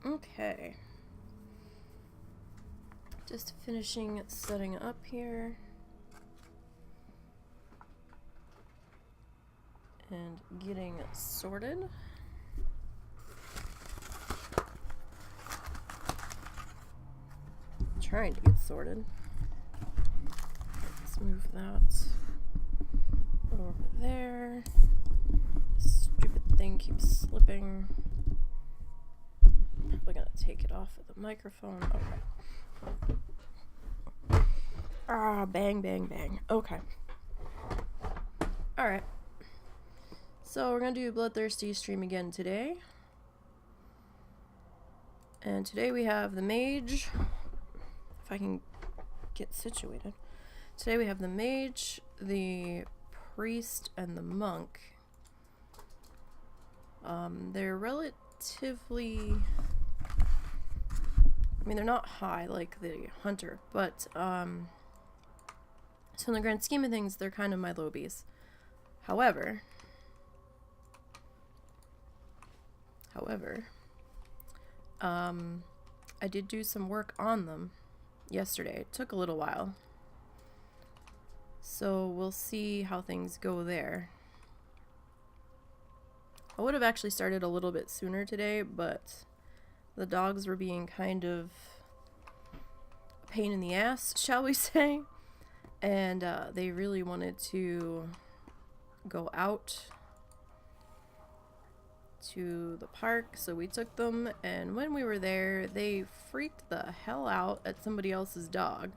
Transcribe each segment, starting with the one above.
Okay. Just finishing setting up here. And getting sorted. Trying to get sorted. Let's move that over there. This stupid thing keeps slipping. Probably gonna take it off of the microphone. Okay. Ah, bang, bang, bang. Okay. Alright. So we're gonna do a Bloodthirsty stream again today. And today we have the mage. If I can get situated. Today we have the mage, the priest, and the monk. They're relatively... I mean, they're not high like the hunter, but, so in the grand scheme of things, they're kind of my lobies. However, I did do some work on them yesterday. It took a little while. So we'll see how things go there. I would have actually started a little bit sooner today, but the dogs were being kind of a pain in the ass, shall we say. And they really wanted to go out to the park, so we took them, and when we were there, they freaked the hell out at somebody else's dog.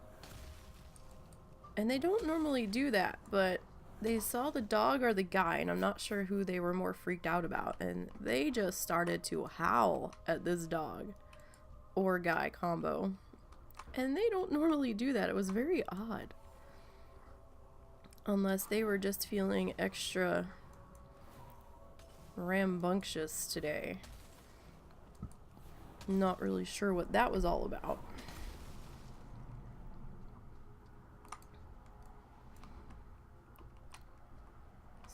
And they don't normally do that, but they saw the dog or the guy, and I'm not sure who they were more freaked out about, and they just started to howl at this dog or guy combo. And they don't normally do that. It was very odd. Unless they were just feeling extra rambunctious today. Not really sure what that was all about.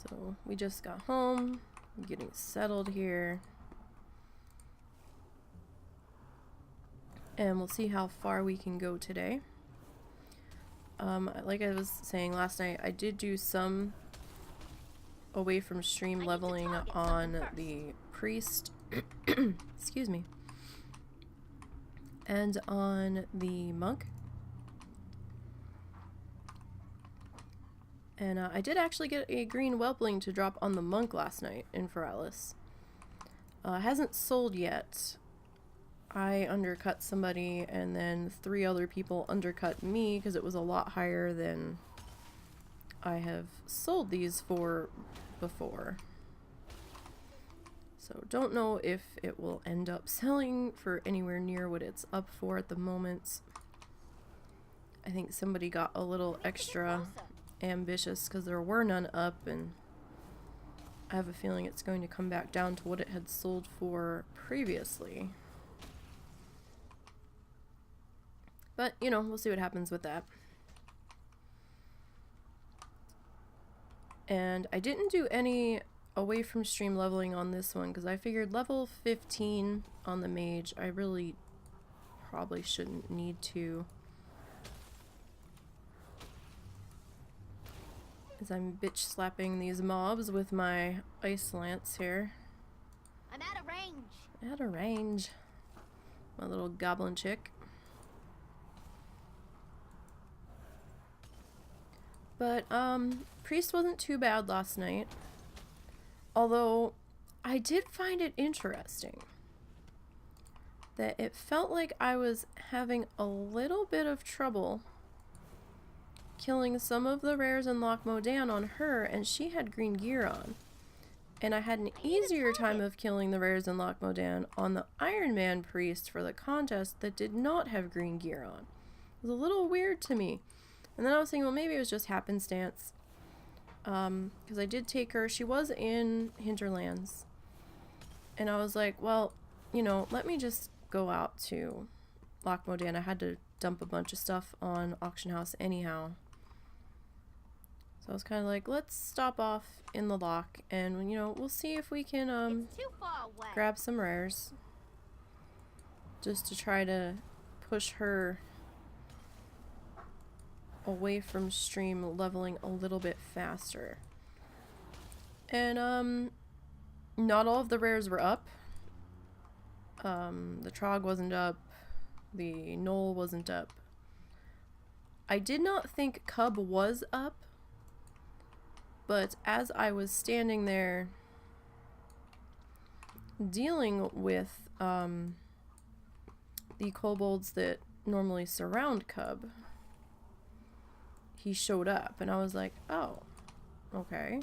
So we just got home, getting settled here. And we'll see how far we can go today. Like I was saying last night, I did do some away from stream leveling on the priest, excuse me, and on the monk. And I did actually get a green whelpling to drop on the monk last night in Feralis. Hasn't sold yet. I undercut somebody, and then 3 other people undercut me because it was a lot higher than I have sold these for before. So don't know if it will end up selling for anywhere near what it's up for at the moment. I think somebody got a little extra ambitious because there were none up, and I have a feeling it's going to come back down to what it had sold for previously. But, you know, we'll see what happens with that. And I didn't do any away from stream leveling on this one because I figured level 15 on the mage, I really probably shouldn't need to. As I'm bitch slapping these mobs with my ice lance here. I'm out of range. Out of range. My little goblin chick. But, priest wasn't too bad last night. Although, I did find it interesting that it felt like I was having a little bit of trouble killing some of the rares in Loch Modan on her, and she had green gear on. And I had an easier time of killing the rares in Loch Modan on the Iron Man priest for the contest that did not have green gear on. It was a little weird to me. And then I was thinking, well, maybe it was just happenstance. Because I did take her. She was in Hinterlands. And I was like, well, you know, let me just go out to Loch Modan. I had to dump a bunch of stuff on Auction House anyhow. So I was kind of like, let's stop off in the loch. And, you know, we'll see if we can grab some rares. just to try to push her away from stream leveling a little bit faster. And not all of the rares were up. The Trog wasn't up. The Knoll wasn't up. I did not think Cub was up, but as I was standing there dealing with the kobolds that normally surround Cub, he showed up and I was like, oh, okay.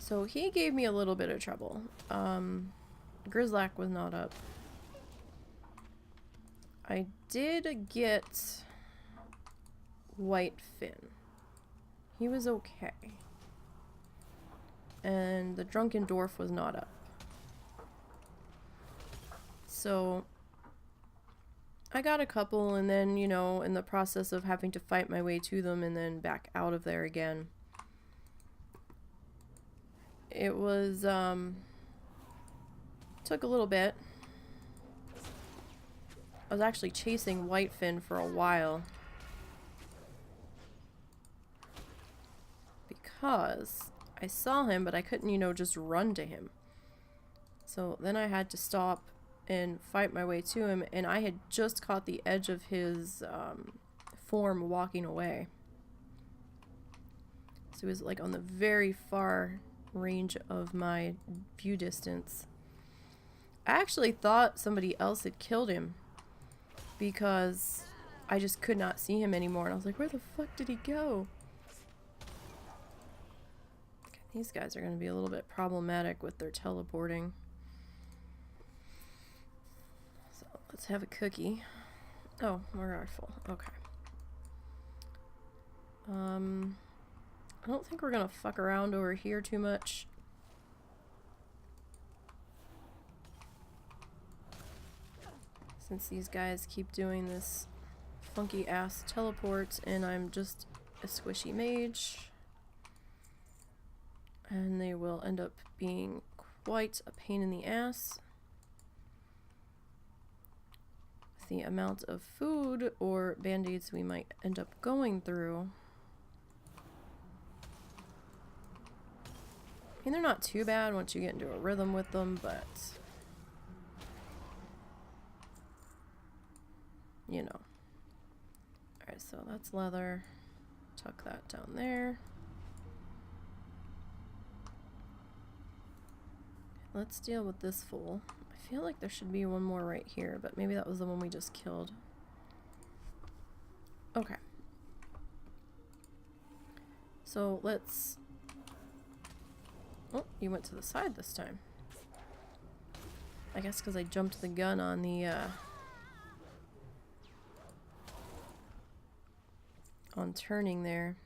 So he gave me a little bit of trouble. Grizzlack was not up. I did get Whitefin. He was okay. And the Drunken Dwarf was not up. So I got a couple, and then, you know, in the process of having to fight my way to them and then back out of there again, it was, took a little bit. I was actually chasing Whitefin for a while because I saw him, but I couldn't, you know, just run to him. So then I had to stop and fight my way to him, and I had just caught the edge of his form walking away. So he was like on the very far range of my view distance. I actually thought somebody else had killed him because I just could not see him anymore, and I was like, where the fuck did he go? Okay, these guys are going to be a little bit problematic with their teleporting. So let's have a cookie. Oh, we're full. Okay. I don't think we're going to fuck around over here too much. Since these guys keep doing this funky ass teleport and I'm just a squishy mage. And they will end up being quite a pain in the ass. With the amount of food or band-aids we might end up going through. I mean, they're not too bad once you get into a rhythm with them, but you know. Alright, so that's leather. Tuck that down there. Let's deal with this fool. I feel like there should be one more right here, but maybe that was the one we just killed. Okay. So let's... Oh, you went to the side this time. I guess because I jumped the gun on the, on turning there.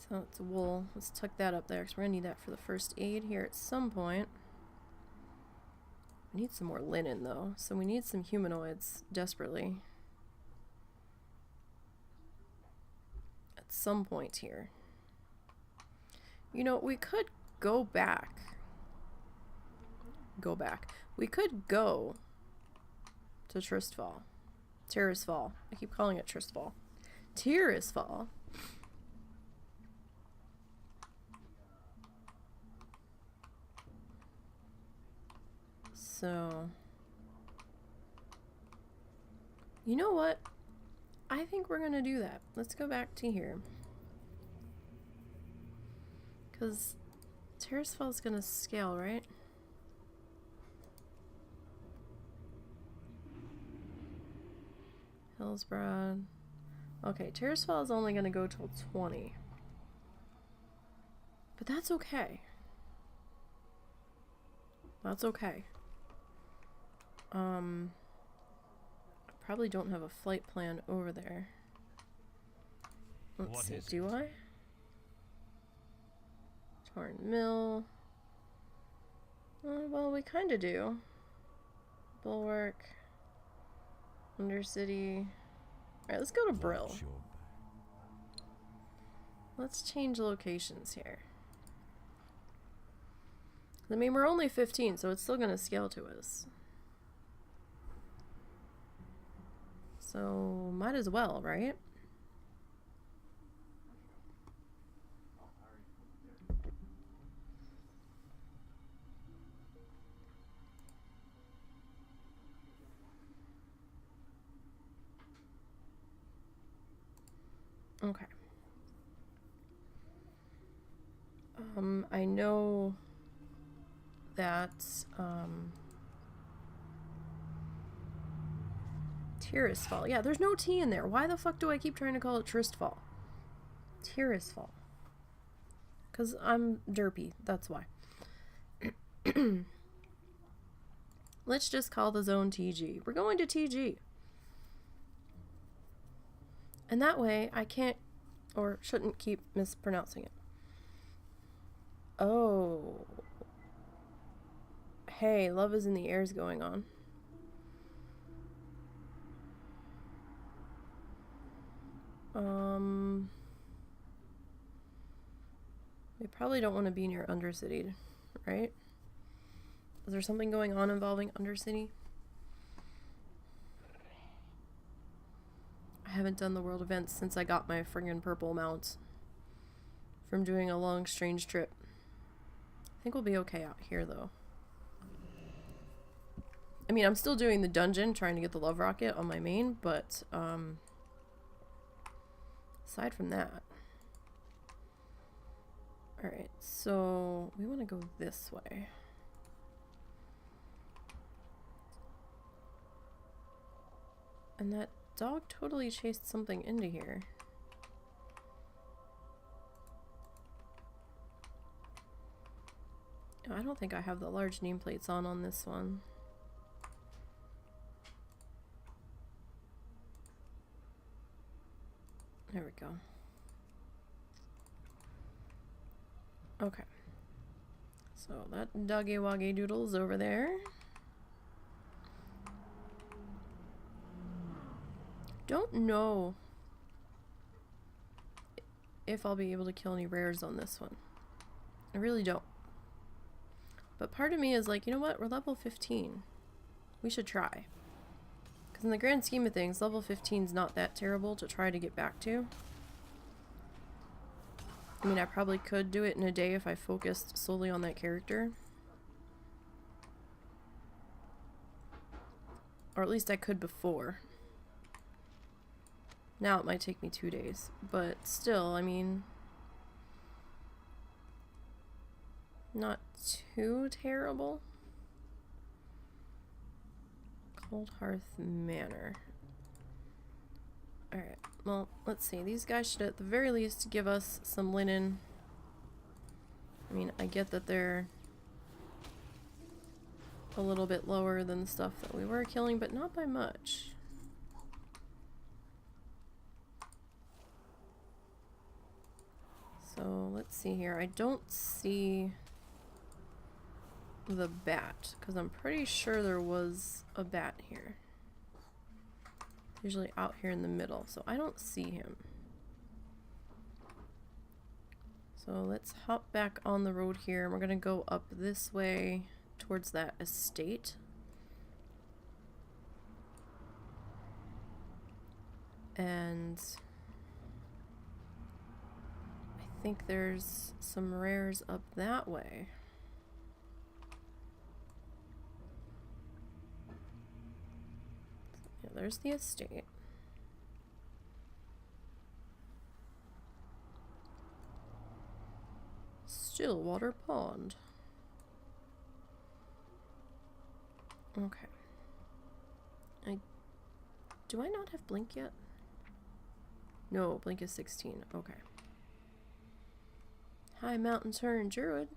So it's wool. Let's tuck that up there because we're going to need that for the first aid here at some point. We need some more linen though, so we need some humanoids desperately. At some point here. You know, we could go back. We could go to Tristfall. Tirisfal. I keep calling it Tristfall. Tirisfal. So, you know what? I think we're gonna do that. Let's go back to here. Because Tirisfal is gonna scale, right? Hillsbrad. Okay, Tirisfal is only gonna go till 20. But that's okay. That's okay. I probably don't have a flight plan over there. Let's see, do I? Torn Mill. Well, we kind of do. Bulwark. Undercity. Alright, let's go to Brill. Let's change locations here. I mean, we're only 15, so it's still gonna scale to us. So, might as well, right? Okay. I know that, Tirisfal. Yeah, there's no T in there. Why the fuck do I keep trying to call it Tristfall? Tirisfal. Because I'm derpy. That's why. Let's just call the zone TG. We're going to TG. And that way, I can't, or shouldn't keep mispronouncing it. Oh. Hey, love is in the air's going on. We probably don't want to be near Undercity, right? Is there something going on involving Undercity? I haven't done the world events since I got my friggin' purple mount from doing a long, strange trip. I think we'll be okay out here, though. I mean, I'm still doing the dungeon, trying to get the love rocket on my main, but, aside from that. Alright, so we want to go this way. And that dog totally chased something into here. I don't think I have the large nameplates on this one. There we go. Okay. So that doggy woggy doodle's over there. Don't know if I'll be able to kill any rares on this one. I really don't. But part of me is like, you know what? We're level 15. We should try. Because in the grand scheme of things, level 15 is not that terrible to try to get back to. I mean, I probably could do it in a day if I focused solely on that character. Or at least I could before. Now it might take me 2 days. But still, I mean, not too terrible. Cold Hearth Manor. Alright, well, let's see. These guys should at the very least give us some linen. I mean, I get that they're a little bit lower than the stuff that we were killing, but not by much. So, let's see here. I don't see the bat, because I'm pretty sure there was a bat here. Usually out here in the middle, so I don't see him. So let's hop back on the road here, and we're gonna go up this way towards that estate. And I think there's some rares up that way. There's the estate. Stillwater Pond. Okay. Do I not have Blink yet? No, Blink is 16. Okay. High Mountain Turn Druid.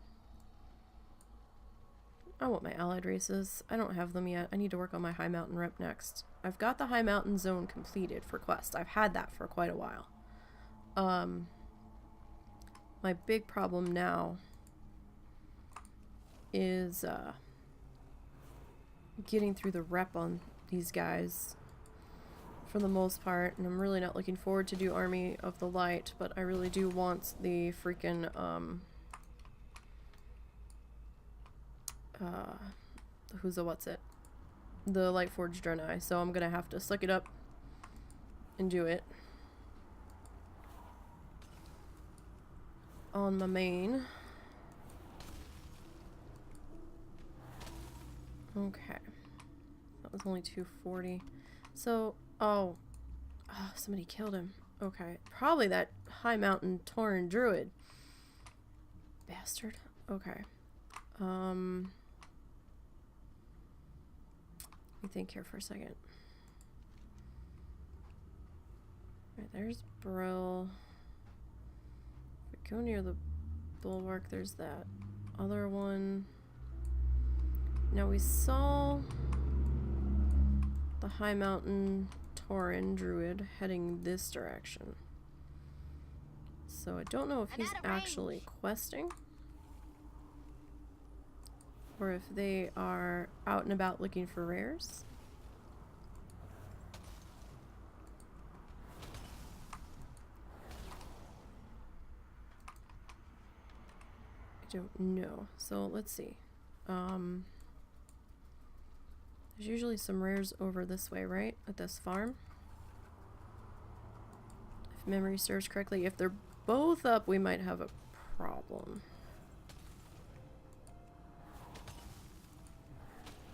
I want my allied races. I don't have them yet. I need to work on my High Mountain rep next. I've got the High Mountain zone completed for quest. I've had that for quite a while. My big problem now is getting through the rep on these guys for the most part, and I'm really not looking forward to do Army of the Light, but I really do want the freaking who's a what's it? The Lightforged Draenei, so I'm gonna have to suck it up and do it on my main. Okay. That was only 240. So, oh, somebody killed him. Okay. Probably that high mountain Tauren druid. Bastard. Okay. Let me think here for a second. Alright, there's Brill. If we go near the bulwark, there's that other one. Now we saw the high mountain Tauren druid heading this direction. So I don't know if he's actually questing or if they are out and about looking for rares. I don't know. So let's see. There's usually some rares over this way, right? At this farm. If memory serves correctly, if they're both up, we might have a problem.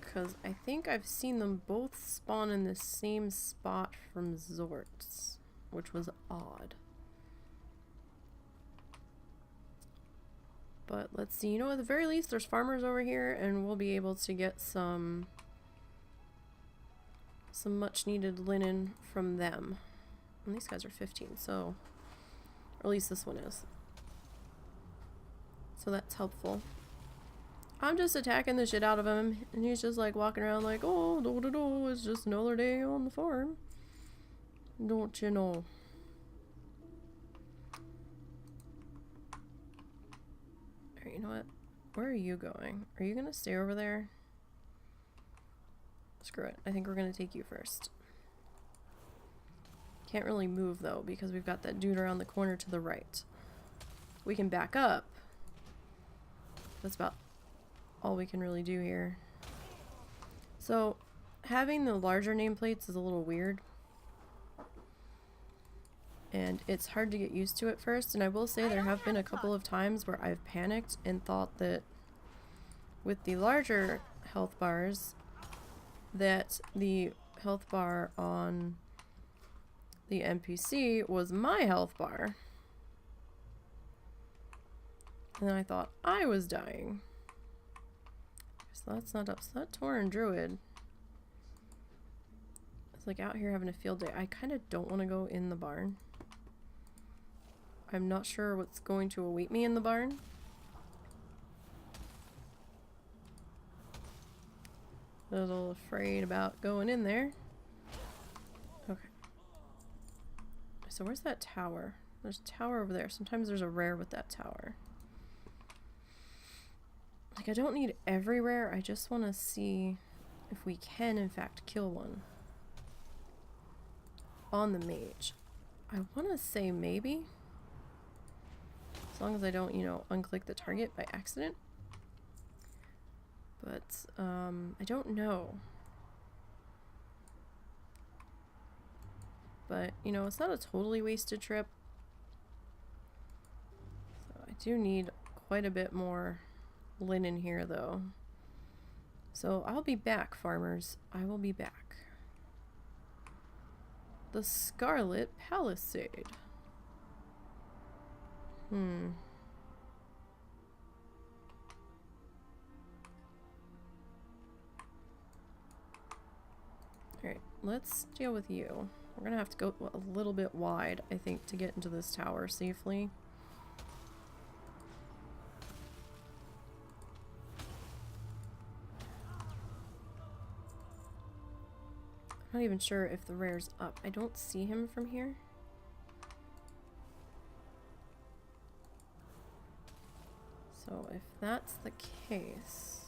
Because I think I've seen them both spawn in the same spot from Zort's, which was odd. But let's see, you know, at the very least, there's farmers over here, and we'll be able to get some much needed linen from them. And these guys are 15, so, or at least this one is. So that's helpful. I'm just attacking the shit out of him, and he's just like walking around like, oh, do, it's just another day on the farm. Don't you know? Alright, you know what? Where are you going? Are you gonna stay over there? Screw it. I think we're gonna take you first. Can't really move though, because we've got that dude around the corner to the right. We can back up. That's about all we can really do here. So, having the larger nameplates is a little weird. And it's hard to get used to at first, and I will say there have been a couple of times where I've panicked and thought that with the larger health bars, that the health bar on the NPC was my health bar. And then I thought I was dying. So that's not up. So that Tauren druid is like out here having a field day. I kind of don't want to go in the barn. I'm not sure what's going to await me in the barn. A little afraid about going in there. Okay. So where's that tower? There's a tower over there. Sometimes there's a rare with that tower. Like, I don't need every rare. I just want to see if we can, in fact, kill one. On the mage. I want to say maybe. As long as I don't, you know, unclick the target by accident. But, I don't know. But, you know, it's not a totally wasted trip. So I do need quite a bit more linen here, though. So I'll be back, farmers. I will be back. The Scarlet Palisade. Alright, let's deal with you. We're gonna have to go a little bit wide, I think, to get into this tower safely. I'm not even sure if the rare's up. I don't see him from here. So if that's the case...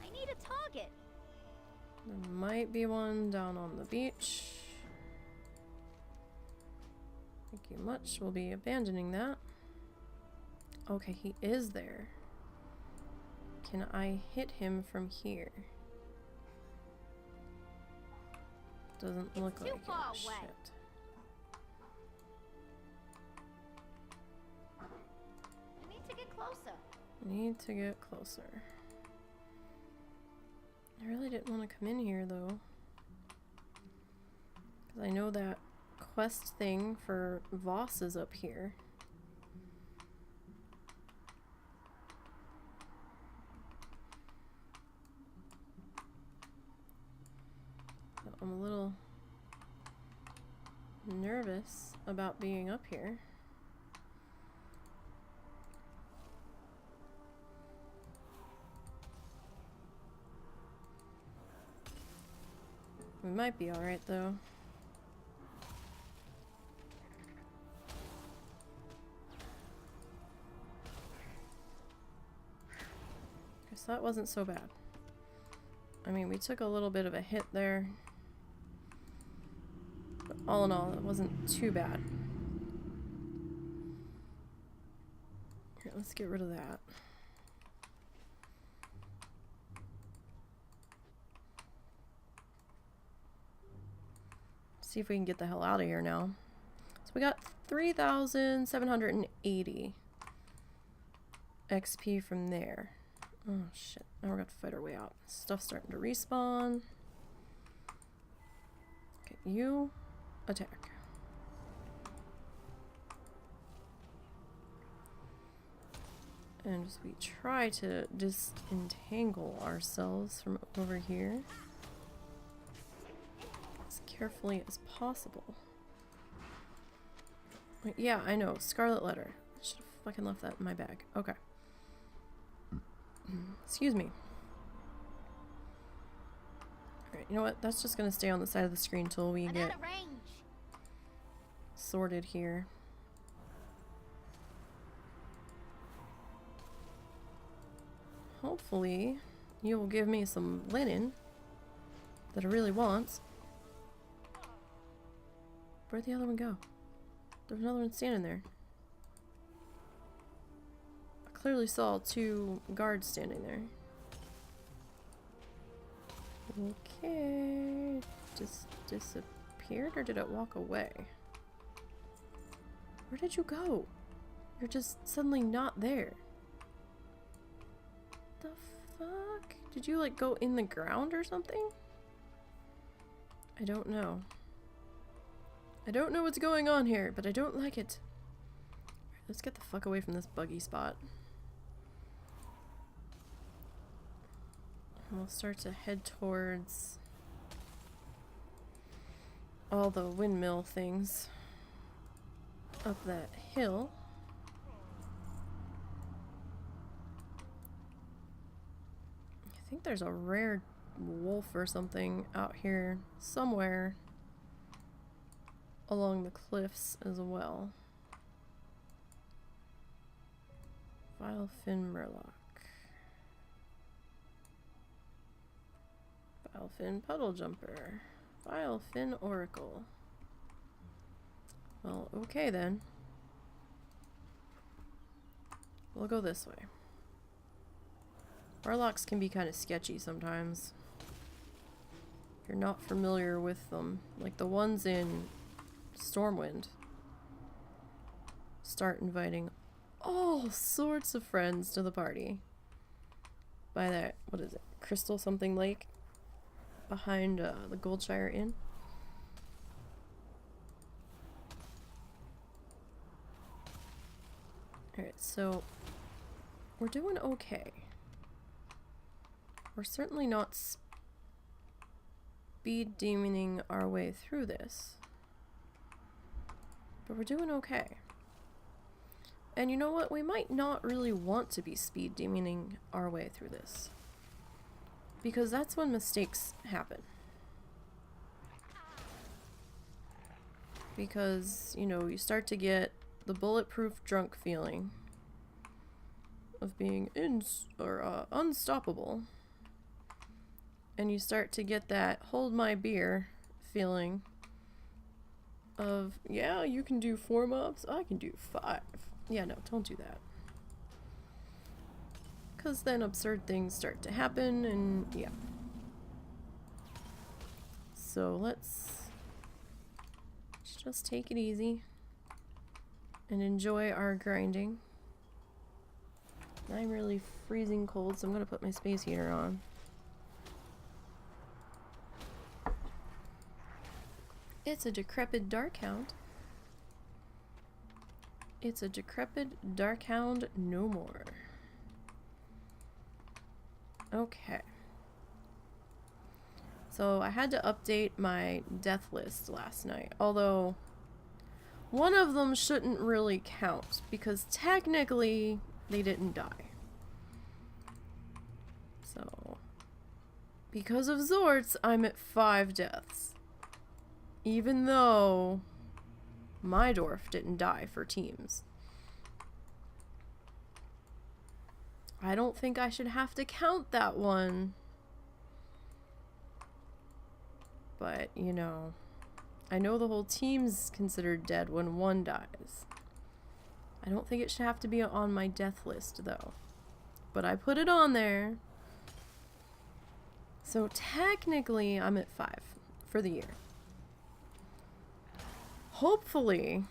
I need a target. There might be one down on the beach. Thank you much. We'll be abandoning that. Okay, he is there. Can I hit him from here? Doesn't look like it. Shit. I need to get closer. Need to get closer. I really didn't want to come in here though. Because I know that quest thing for Voss is up here. I'm a little nervous about being up here. We might be alright though. Guess that wasn't so bad. I mean, we took a little bit of a hit there. But all in all, it wasn't too bad. Here, let's get rid of that. See if we can get the hell out of here now. So we got 3,780 XP from there. Oh shit, now we're gonna have to fight our way out. Stuff's starting to respawn. Okay, you attack. And as we try to disentangle ourselves from over here as carefully as possible. Wait, yeah, I know. Scarlet letter. I should have fucking left that in my bag. Okay. Excuse me. Alright, you know what? That's just gonna stay on the side of the screen till we get sorted here. Hopefully, you will give me some linen that I really want. Where'd the other one go? There's another one standing there. I clearly saw two guards standing there. Okay. Just disappeared, or did it walk away? Where did you go? You're just suddenly not there. The fuck? Did you like go in the ground or something? I don't know. I don't know what's going on here, but I don't like it. Alright, let's get the fuck away from this buggy spot. And we'll start to head towards all the windmill things up that hill. I think there's a rare wolf or something out here somewhere along the cliffs as well. Vilefin Murloc. Vilefin Puddle Jumper. Vilefin Oracle. Well, okay then. We'll go this way. Murlocs can be kind of sketchy sometimes. If you're not familiar with them. Like the ones in Stormwind. Start inviting all sorts of friends to the party. By that, what is it? Crystal something lake? Behind the Goldshire Inn. Alright, so we're doing okay. We're certainly not speed demoning our way through this. But we're doing okay. And you know what? We might not really want to be speed demoning our way through this. Because that's when mistakes happen. Because, you know, you start to get the bulletproof drunk feeling of being unstoppable. And you start to get that hold my beer feeling of, yeah, you can do 4 mobs, I can do 5. Yeah, no, don't do that. because then absurd things start to happen, and yeah. So let's just take it easy and enjoy our grinding. I'm really freezing cold, so I'm gonna put my space heater on. It's a decrepit darkhound. It's a decrepit darkhound no more. Okay. So I had to update my death list last night, although one of them shouldn't really count because technically they didn't die. So because of Zorts, I'm at 5 deaths. Even though my dwarf didn't die for teams. I don't think I should have to count that one. But, you know, I know the whole team's considered dead when one dies. I don't think it should have to be on my death list, though. But I put it on there. So technically, I'm at 5 for the year. Hopefully,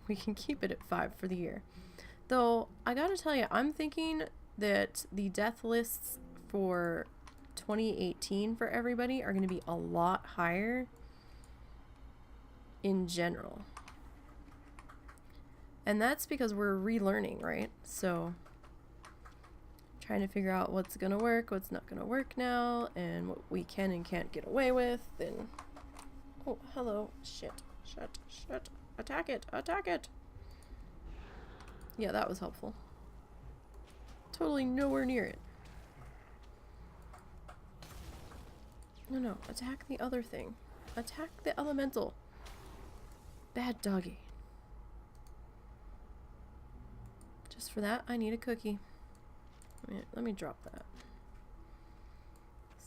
we can keep it at 5 for the year. Though, I gotta tell you, I'm thinking that the death lists for 2018 for everybody are going to be a lot higher in general. And that's because we're relearning, right? So, trying to figure out what's going to work, what's not going to work now, and what we can and can't get away with, and... Oh, hello. Shit. Shut. Attack it. Attack it. Yeah, that was helpful. Totally nowhere near it. No. Attack the other thing. Attack the elemental. Bad doggy. Just for that, I need a cookie. Let me drop that.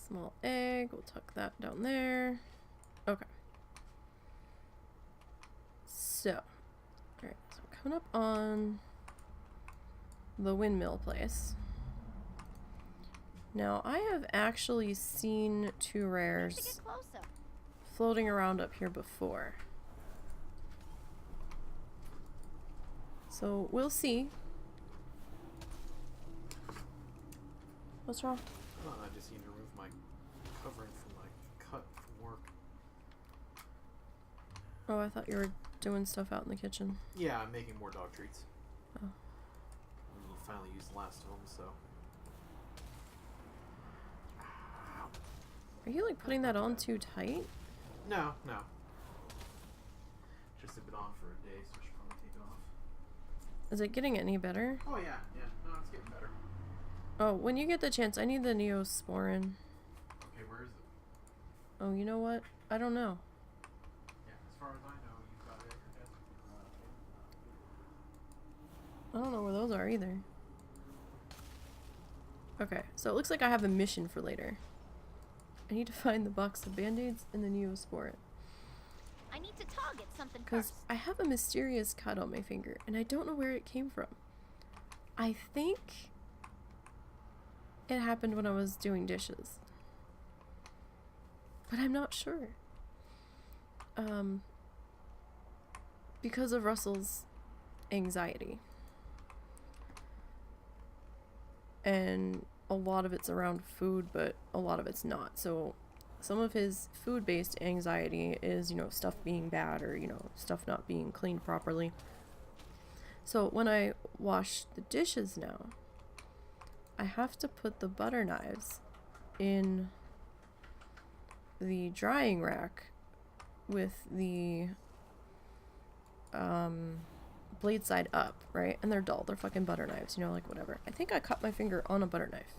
Small egg. We'll tuck that down there. Okay. So, alright, so coming up on the windmill place. Now, I have actually seen 2 rares floating around up here before. So, we'll see. What's wrong? Oh, I just need to remove my covering from my cut from work. Oh, I thought you were doing stuff out in the kitchen. Yeah, I'm making more dog treats. Oh. We'll finally use the last of them, so... Are you like putting that on too tight? No. Just have been on for a day, so I should probably take it off. Is it getting any better? Oh yeah. No, it's getting better. Oh, when you get the chance, I need the Neosporin. Okay, where is it? Oh, you know what? I don't know. Yeah, as far as I know, you've got it at your desk. I don't know where those are either. Okay, so it looks like I have a mission for later. I need to find the box of band-aids and the Neosporin. I need to target something Because first. I have a mysterious cut on my finger, and I don't know where it came from. I think it happened when I was doing dishes. But I'm not sure. Because of Russell's anxiety. And a lot of it's around food, but a lot of it's not. So some of his food-based anxiety is, you know, stuff being bad or, you know, stuff not being cleaned properly. So when I wash the dishes now, I have to put the butter knives in the drying rack with the blade side up, right? And they're dull. They're fucking butter knives, you know, like whatever. I think I cut my finger on a butter knife.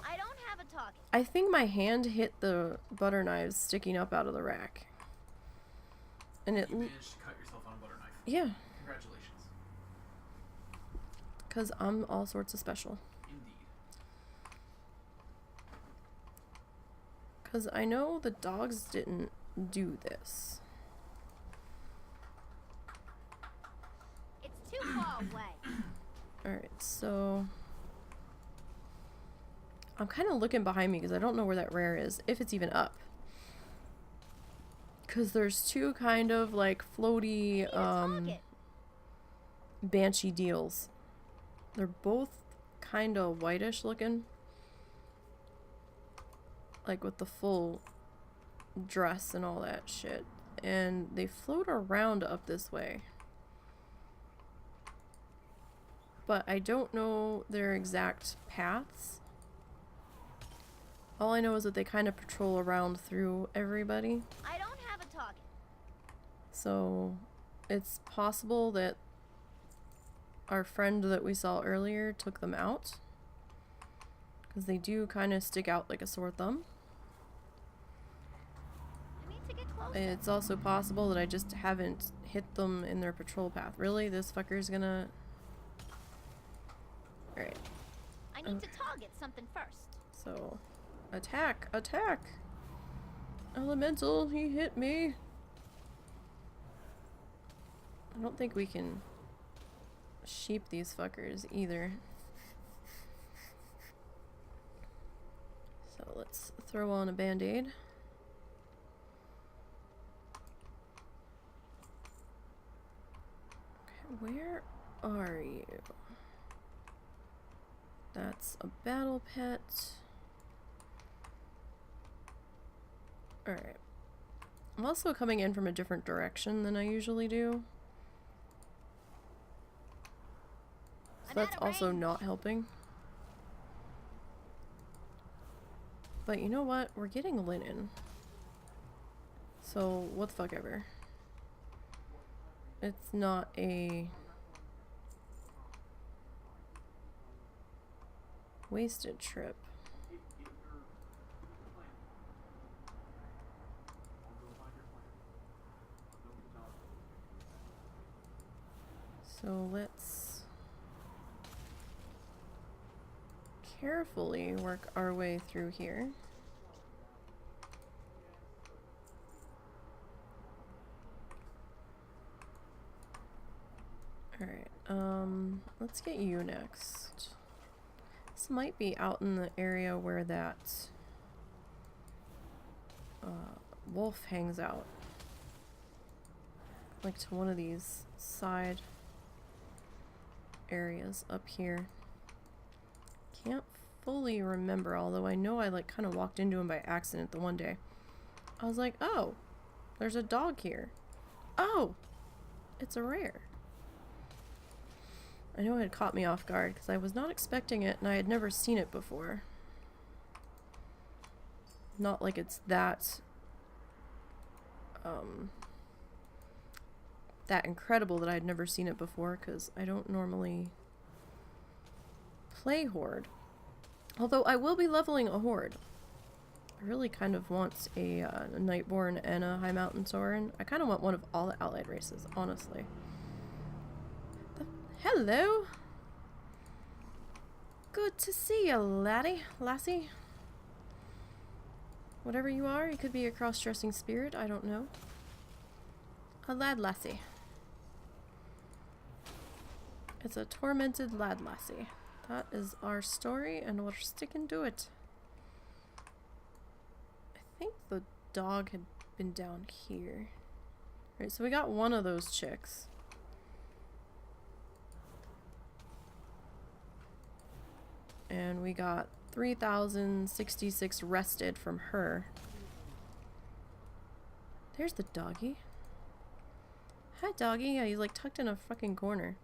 I don't have a target. I think my hand hit the butter knives sticking up out of the rack. And it... You managed to cut yourself on a butter knife. Yeah. Congratulations. Because I'm all sorts of special. Indeed. Because I know the dogs didn't do this. It's too far away. Alright, so I'm kind of looking behind me because I don't know where that rare is, if it's even up. Because there's two kind of like floaty banshee deals. They're both kind of whitish looking. Like with the full dress and all that shit. And they float around up this way. But I don't know their exact paths. All I know is that they kind of patrol around through everybody. I don't have a target. So it's possible that our friend that we saw earlier took them out. Because they do kind of stick out like a sore thumb. I need to get closer. It's also possible that I just haven't hit them in their patrol path. Really? This fucker's gonna... Alright. I need to target something first. So, attack! Attack! Elemental, he hit me! I don't think we can sheep these fuckers either. So let's throw on a band-aid. Okay, where are you? That's a battle pet. Alright. I'm also coming in from a different direction than I usually do. So that's also not helping. But you know what? We're getting linen. So, what the fuck ever. It's not a wasted trip. So let's carefully work our way through here. Alright, let's get you next. This might be out in the area where that wolf hangs out. Like to one of these side areas up here. Can't fully remember, although I know I like kind of walked into him by accident the one day. I was like, oh, there's a dog here. Oh, it's a rare. I know it had caught me off guard because I was not expecting it and I had never seen it before. Not like it's that that incredible that I'd never seen it before, because I don't normally play Horde. Although I will be leveling a Horde. I really kind of want a Nightborn and a High Mountain Sorin. I kind of want one of all the allied races, honestly. Hello! Good to see you, lassie. Whatever you are, you could be a cross-dressing spirit, I don't know. A lad lassie. It's a tormented lad lassie. That is our story, and we're sticking to it. I think the dog had been down here. Right, so we got one of those chicks. And we got 3,066 rested from her. There's the doggy. Hi, doggy. Yeah, he's like tucked in a fucking corner.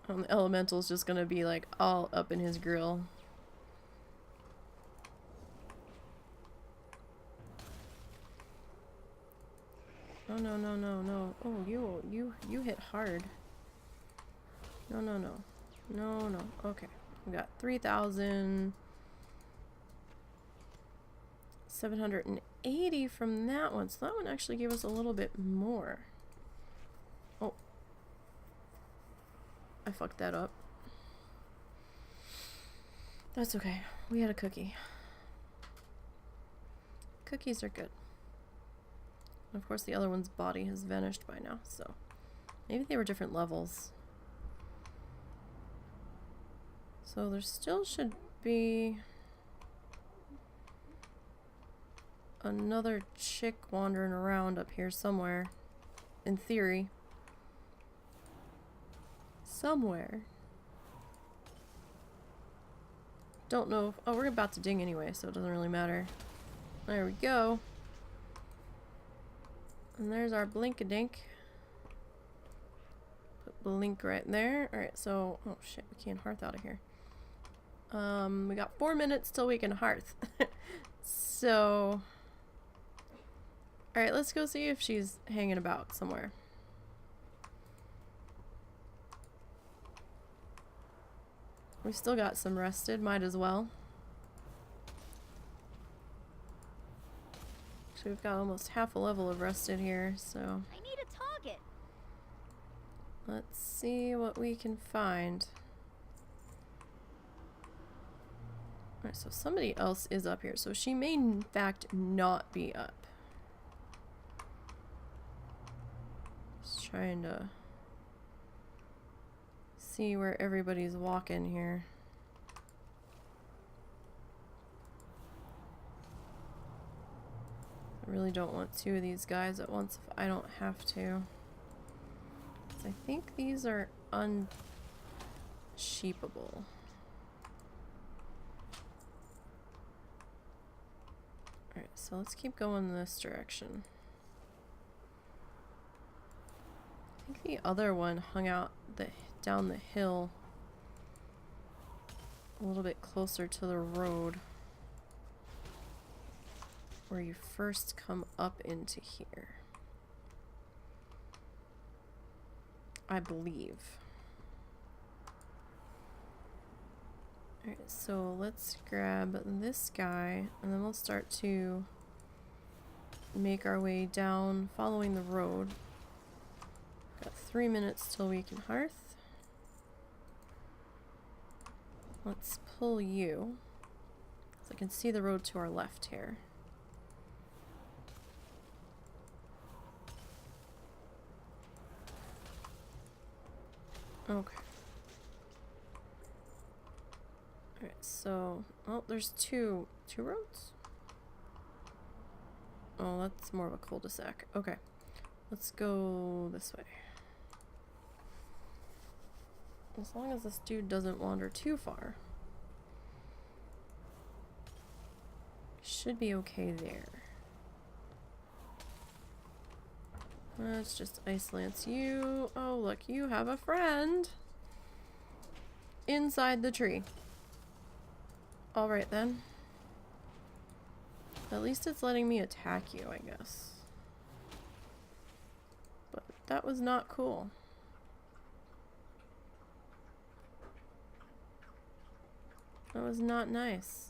The elemental's just gonna be like all up in his grill. Oh no no no no! Oh you hit hard. No no no no no. Okay, we got 3,780 from that one. So that one actually gave us a little bit more. Oh. I fucked that up. That's okay. We had a cookie. Cookies are good. Of course, the other one's body has vanished by now, so maybe they were different levels. So there still should be another chick wandering around up here somewhere. In theory. Somewhere. Don't know if, oh, we're about to ding anyway, so it doesn't really matter. There we go. And there's our blink-a-dink. Put blink right there. Alright, so, oh shit, we can't hearth out of here. We got 4 minutes till we can hearth. So, alright, let's go see if she's hanging about somewhere. We still got some rested, might as well. So we've got almost half a level of rested here, so I need a target. let's see what we can find. Alright, so somebody else is up here, so she may in fact not be up. Just trying to see where everybody's walking here. I really don't want two of these guys at once if I don't have to. 'Cause I think these are unsheepable. Alright, so let's keep going in this direction. I think the other one hung out down the hill a little bit closer to the road where you first come up into here, I believe. Alright, so let's grab this guy and then we'll start to make our way down following the road. Got 3 minutes till we can hearth. Let's pull you, so I can see the road to our left here. Okay. Alright, so, oh, there's two roads? Oh, that's more of a cul-de-sac. Okay, let's go this way. As long as this dude doesn't wander too far. Should be okay there. Let's just ice lance you. Oh, look, you have a friend inside the tree. Alright then. At least it's letting me attack you, I guess. But that was not cool. That was not nice.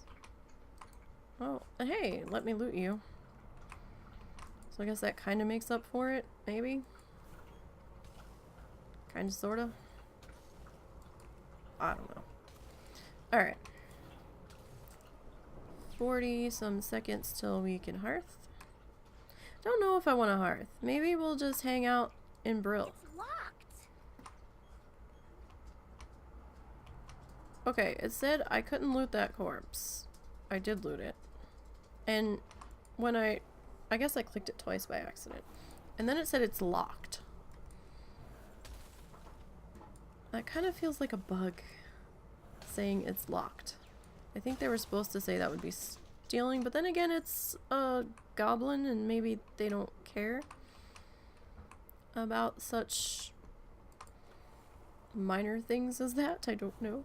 Oh, hey, let me loot you. So I guess that kind of makes up for it, maybe? Kind of, sort of? I don't know. Alright. 40 some seconds till we can hearth. Don't know if I want to hearth. Maybe we'll just hang out in Brill. It's locked. Okay, it said I couldn't loot that corpse. I did loot it. And when I guess I clicked it twice by accident. And then it said it's locked. That kind of feels like a bug saying it's locked. I think they were supposed to say that would be stealing, but then again it's a goblin and maybe they don't care about such minor things as that. I don't know.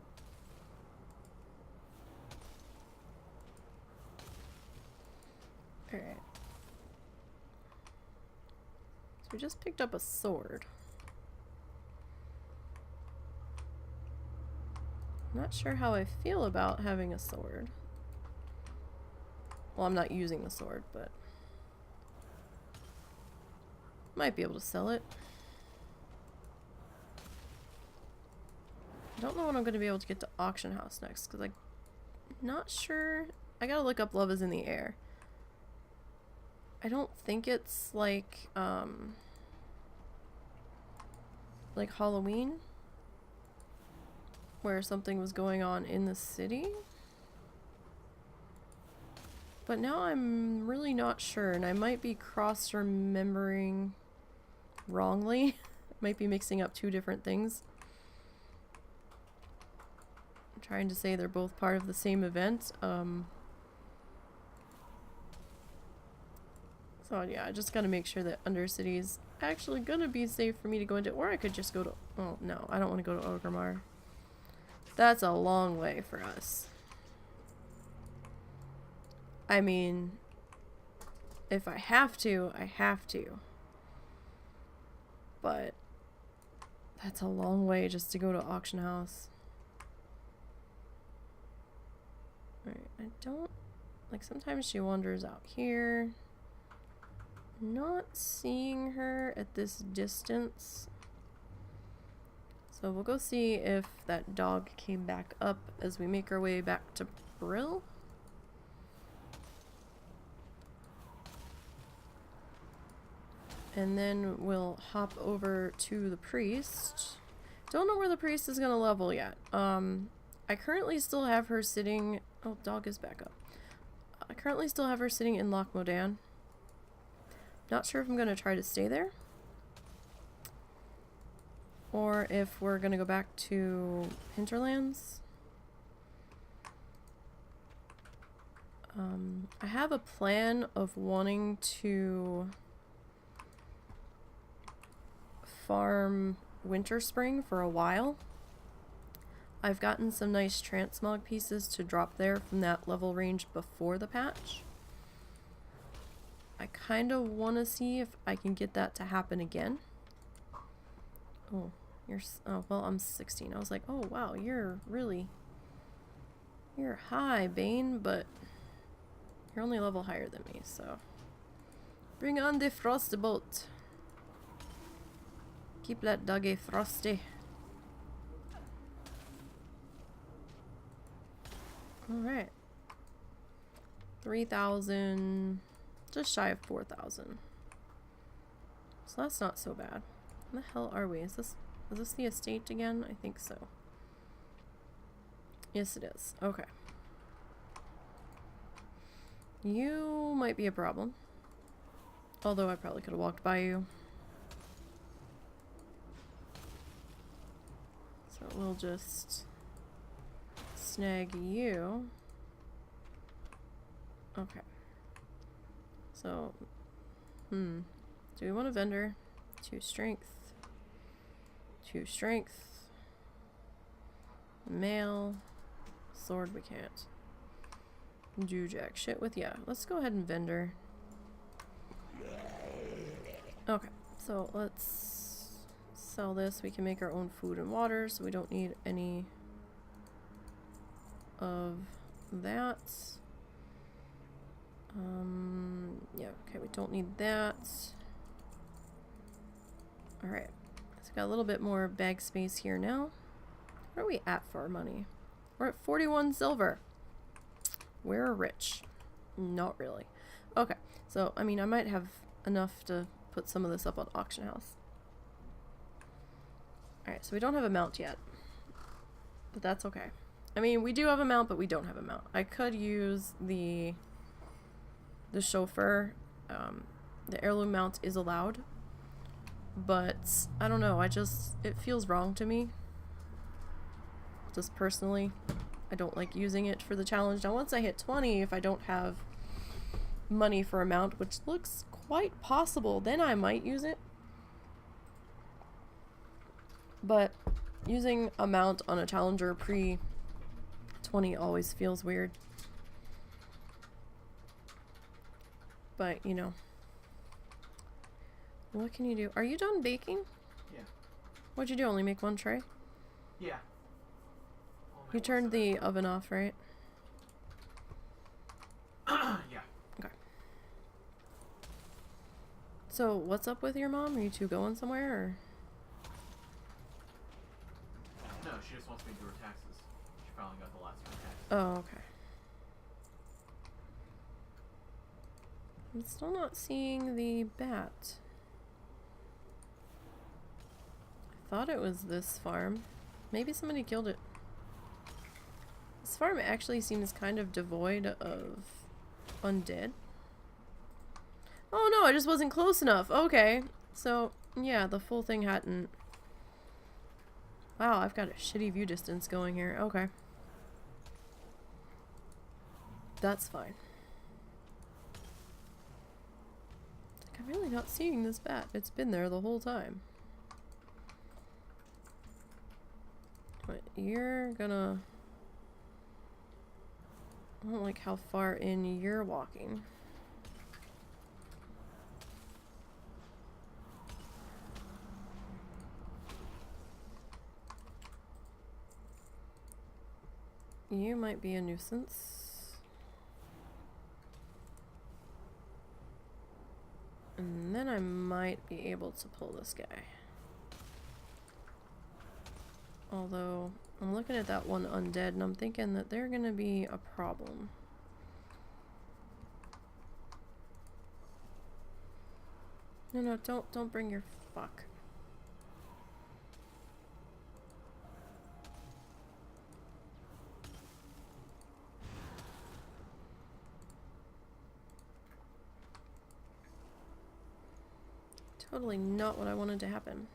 Alright. So we just picked up a sword. I'm not sure how I feel about having a sword. Well, I'm not using the sword, but might be able to sell it. I don't know when I'm going to be able to get to auction house next, because I'm not sure. I gotta look up love is in the air. I don't think it's like Halloween, where something was going on in the city. But now I'm really not sure, and I might be cross-remembering wrongly. Might be mixing up two different things. I'm trying to say they're both part of the same event. So yeah, I just gotta make sure that Undercity is actually gonna be safe for me to go into, or I could just go to, oh no, I don't want to go to Orgrimmar. That's a long way for us. I mean, if I have to, I have to. But that's a long way just to go to auction house. Alright, I don't, like, sometimes she wanders out here. Not seeing her at this distance. So we'll go see if that dog came back up as we make our way back to Brill. And then we'll hop over to the priest. Don't know where the priest is gonna level yet. I currently still have her sitting... Oh, dog is back up. I currently still have her sitting in Loch Modan. Not sure if I'm gonna try to stay there. Or if we're gonna go back to Hinterlands. I have a plan of wanting to farm Winter Spring for a while. I've gotten some nice transmog pieces to drop there from that level range before the patch. I kind of want to see if I can get that to happen again. Oh, oh, well, I'm 16. I was like, oh wow, you're high, Bane, but you're only a level higher than me, so bring on the Frostbolt. Keep that doggy frosty. Alright. 3,000. Just shy of 4,000. So that's not so bad. Where the hell are we? Is this the estate again? I think so. Yes, it is. Okay. You might be a problem. Although I probably could have walked by you. So we'll just snag you. Okay. So, do we want a vendor? 2 strength. 2 strength. Mail. Sword we can't. Do jack shit with, yeah. Let's go ahead and vendor. Okay, so let's sell this. We can make our own food and water, so we don't need any of that. Yeah, okay, we don't need that. Alright, so got a little bit more bag space here now. What are we at for our money? We're at 41 silver. We're rich. Not really. Okay, so, I mean, I might have enough to put some of this up on auction house. Alright, so we don't have a mount yet. But that's okay. I mean, we do have a mount, but we don't have a mount. I could use the chauffeur. The heirloom mount is allowed. But, I don't know, it feels wrong to me. Just personally. I don't like using it for the challenge. Now, once I hit 20, if I don't have money for a mount, which looks quite possible, then I might use it. But using a mount on a challenger pre-20 always feels weird. But, you know. What can you do? Are you done baking? Yeah. What'd you do? Only make 1 tray? Yeah. You turned the oven off, right? Yeah. Okay. So, what's up with your mom? Are you two going somewhere, or? No, she just wants me to do her taxes. She finally got the last of her taxes. Oh, okay. I'm still not seeing the bat. I thought it was this farm. Maybe somebody killed it. This farm actually seems kind of devoid of undead. Oh no, I just wasn't close enough. Okay. So, yeah, the full thing hadn't... Wow, I've got a shitty view distance going here. Okay. That's fine. Like, I'm really not seeing this bat. It's been there the whole time. But you're gonna... I don't like how far in you're walking. You might be a nuisance. And then I might be able to pull this guy. Although, I'm looking at that one undead and I'm thinking that they're gonna be a problem. No, don't bring your fuck. Totally not what I wanted to happen.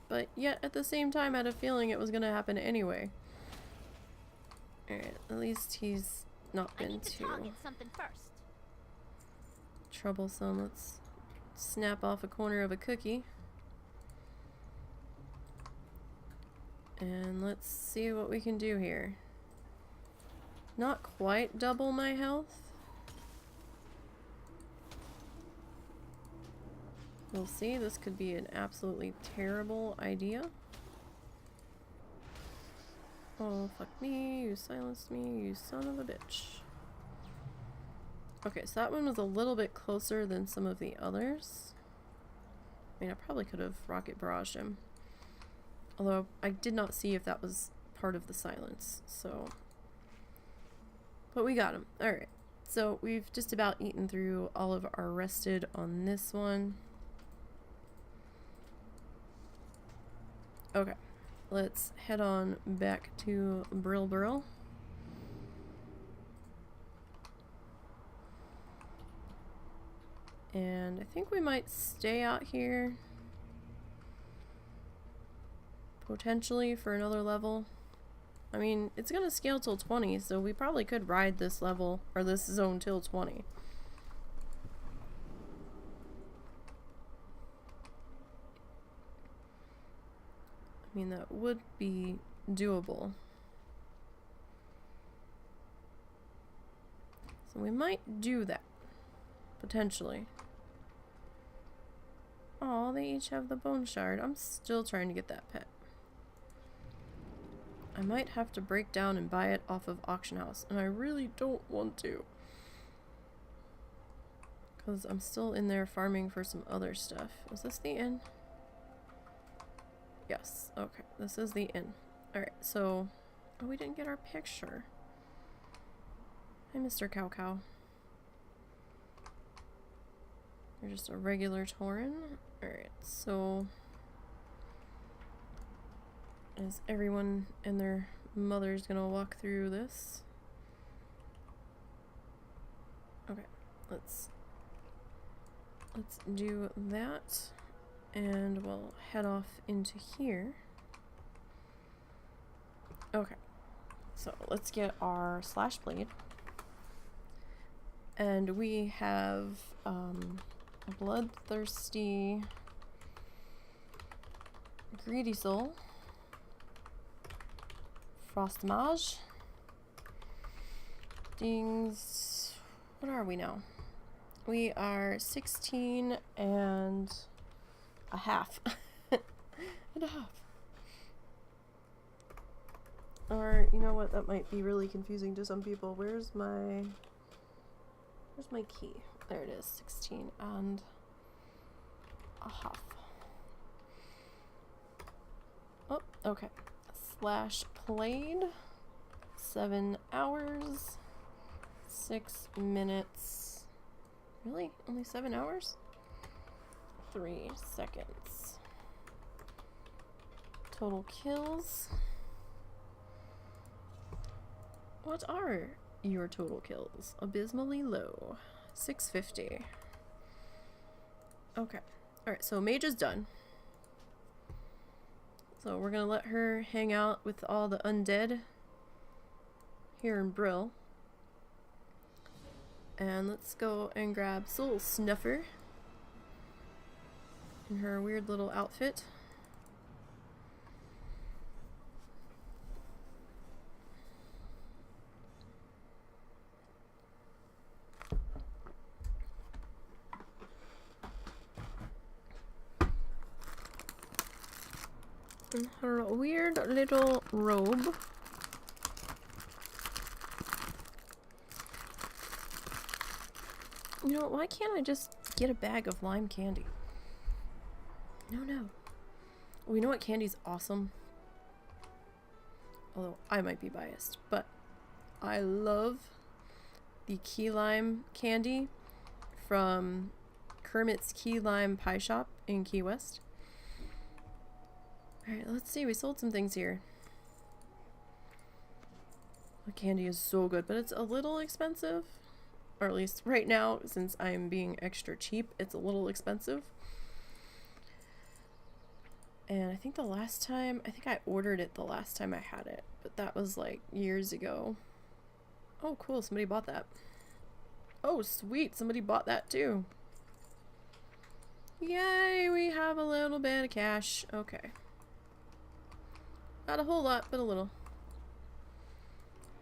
But yet, at the same time, I had a feeling it was gonna happen anyway. Alright, at least he's not been too something first. troublesome. Let's snap off a corner of a cookie. And let's see what we can do here. Not quite double my health. We'll see, this could be an absolutely terrible idea. Oh, fuck me, you silenced me, you son of a bitch. Okay, so that one was a little bit closer than some of the others. I mean, I probably could have rocket barraged him. Although, I did not see if that was part of the silence, so... But we got him. Alright, so we've just about eaten through all of our rested on this one. Okay, let's head on back to Brillborough. And I think we might stay out here potentially for another level. I mean, it's gonna scale till 20, so we probably could ride this level or this zone till 20. I mean, that would be doable. So we might do that. Potentially. Oh, they each have the bone shard. I'm still trying to get that pet. I might have to break down and buy it off of auction house, and I really don't want to. Because I'm still in there farming for some other stuff. Is this the inn? Yes, okay, this is the inn. Alright, so... Oh, we didn't get our picture. Hi, Mr. Cow Cow. You're just a regular Tauren. Alright, so... Is everyone and their mother's gonna walk through this? Okay, let's do that. And we'll head off into here. Okay, so let's get our slash blade. And we have bloodthirsty greedy soul, frostamage, dings. What are we now? We are 16 and a half. And a half. Or, you know what, that might be really confusing to some people. Where's my key? There it is, 16 and a half. Oh, okay. Slash played, 7 hours, 6 minutes, Really? Only 7 hours? 3 seconds. Total kills. What are your total kills? Abysmally low. 650. Okay. Alright, so Mage is done. So we're gonna let her hang out with all the undead here in Brill. And let's go and grab Soul Snuffer in her weird little outfit. In her weird little robe. You know, why can't I just get a bag of lime candy? No. Well, you know what candy's awesome? Although I might be biased, but I love the key lime candy from Kermit's Key Lime Pie Shop in Key West. Alright, let's see. We sold some things here. The candy is so good, but it's a little expensive. Or at least right now, since I'm being extra cheap, it's a little expensive. And I think I ordered it the last time I had it, but that was like years ago. Oh, cool. Somebody bought that. Oh, sweet. Somebody bought that too. Yay, we have a little bit of cash. Okay. Not a whole lot, but a little.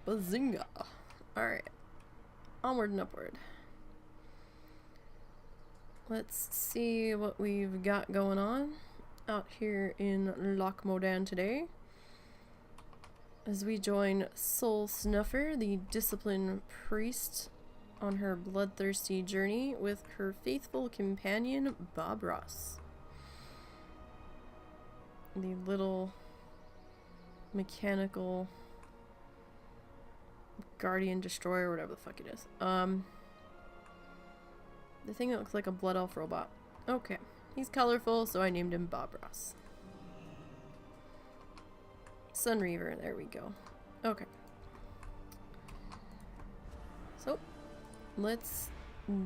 Bazinga. Alright. Onward and upward. Let's see what we've got going on out here in Loch Modan today. As we join Soul Snuffer, the disciplined priest, on her bloodthirsty journey with her faithful companion, Bob Ross. The little mechanical guardian destroyer, whatever the fuck it is. The thing that looks like a blood elf robot. Okay. He's colorful, so I named him Bob Ross. Sun Reaver, there we go. Okay. So, let's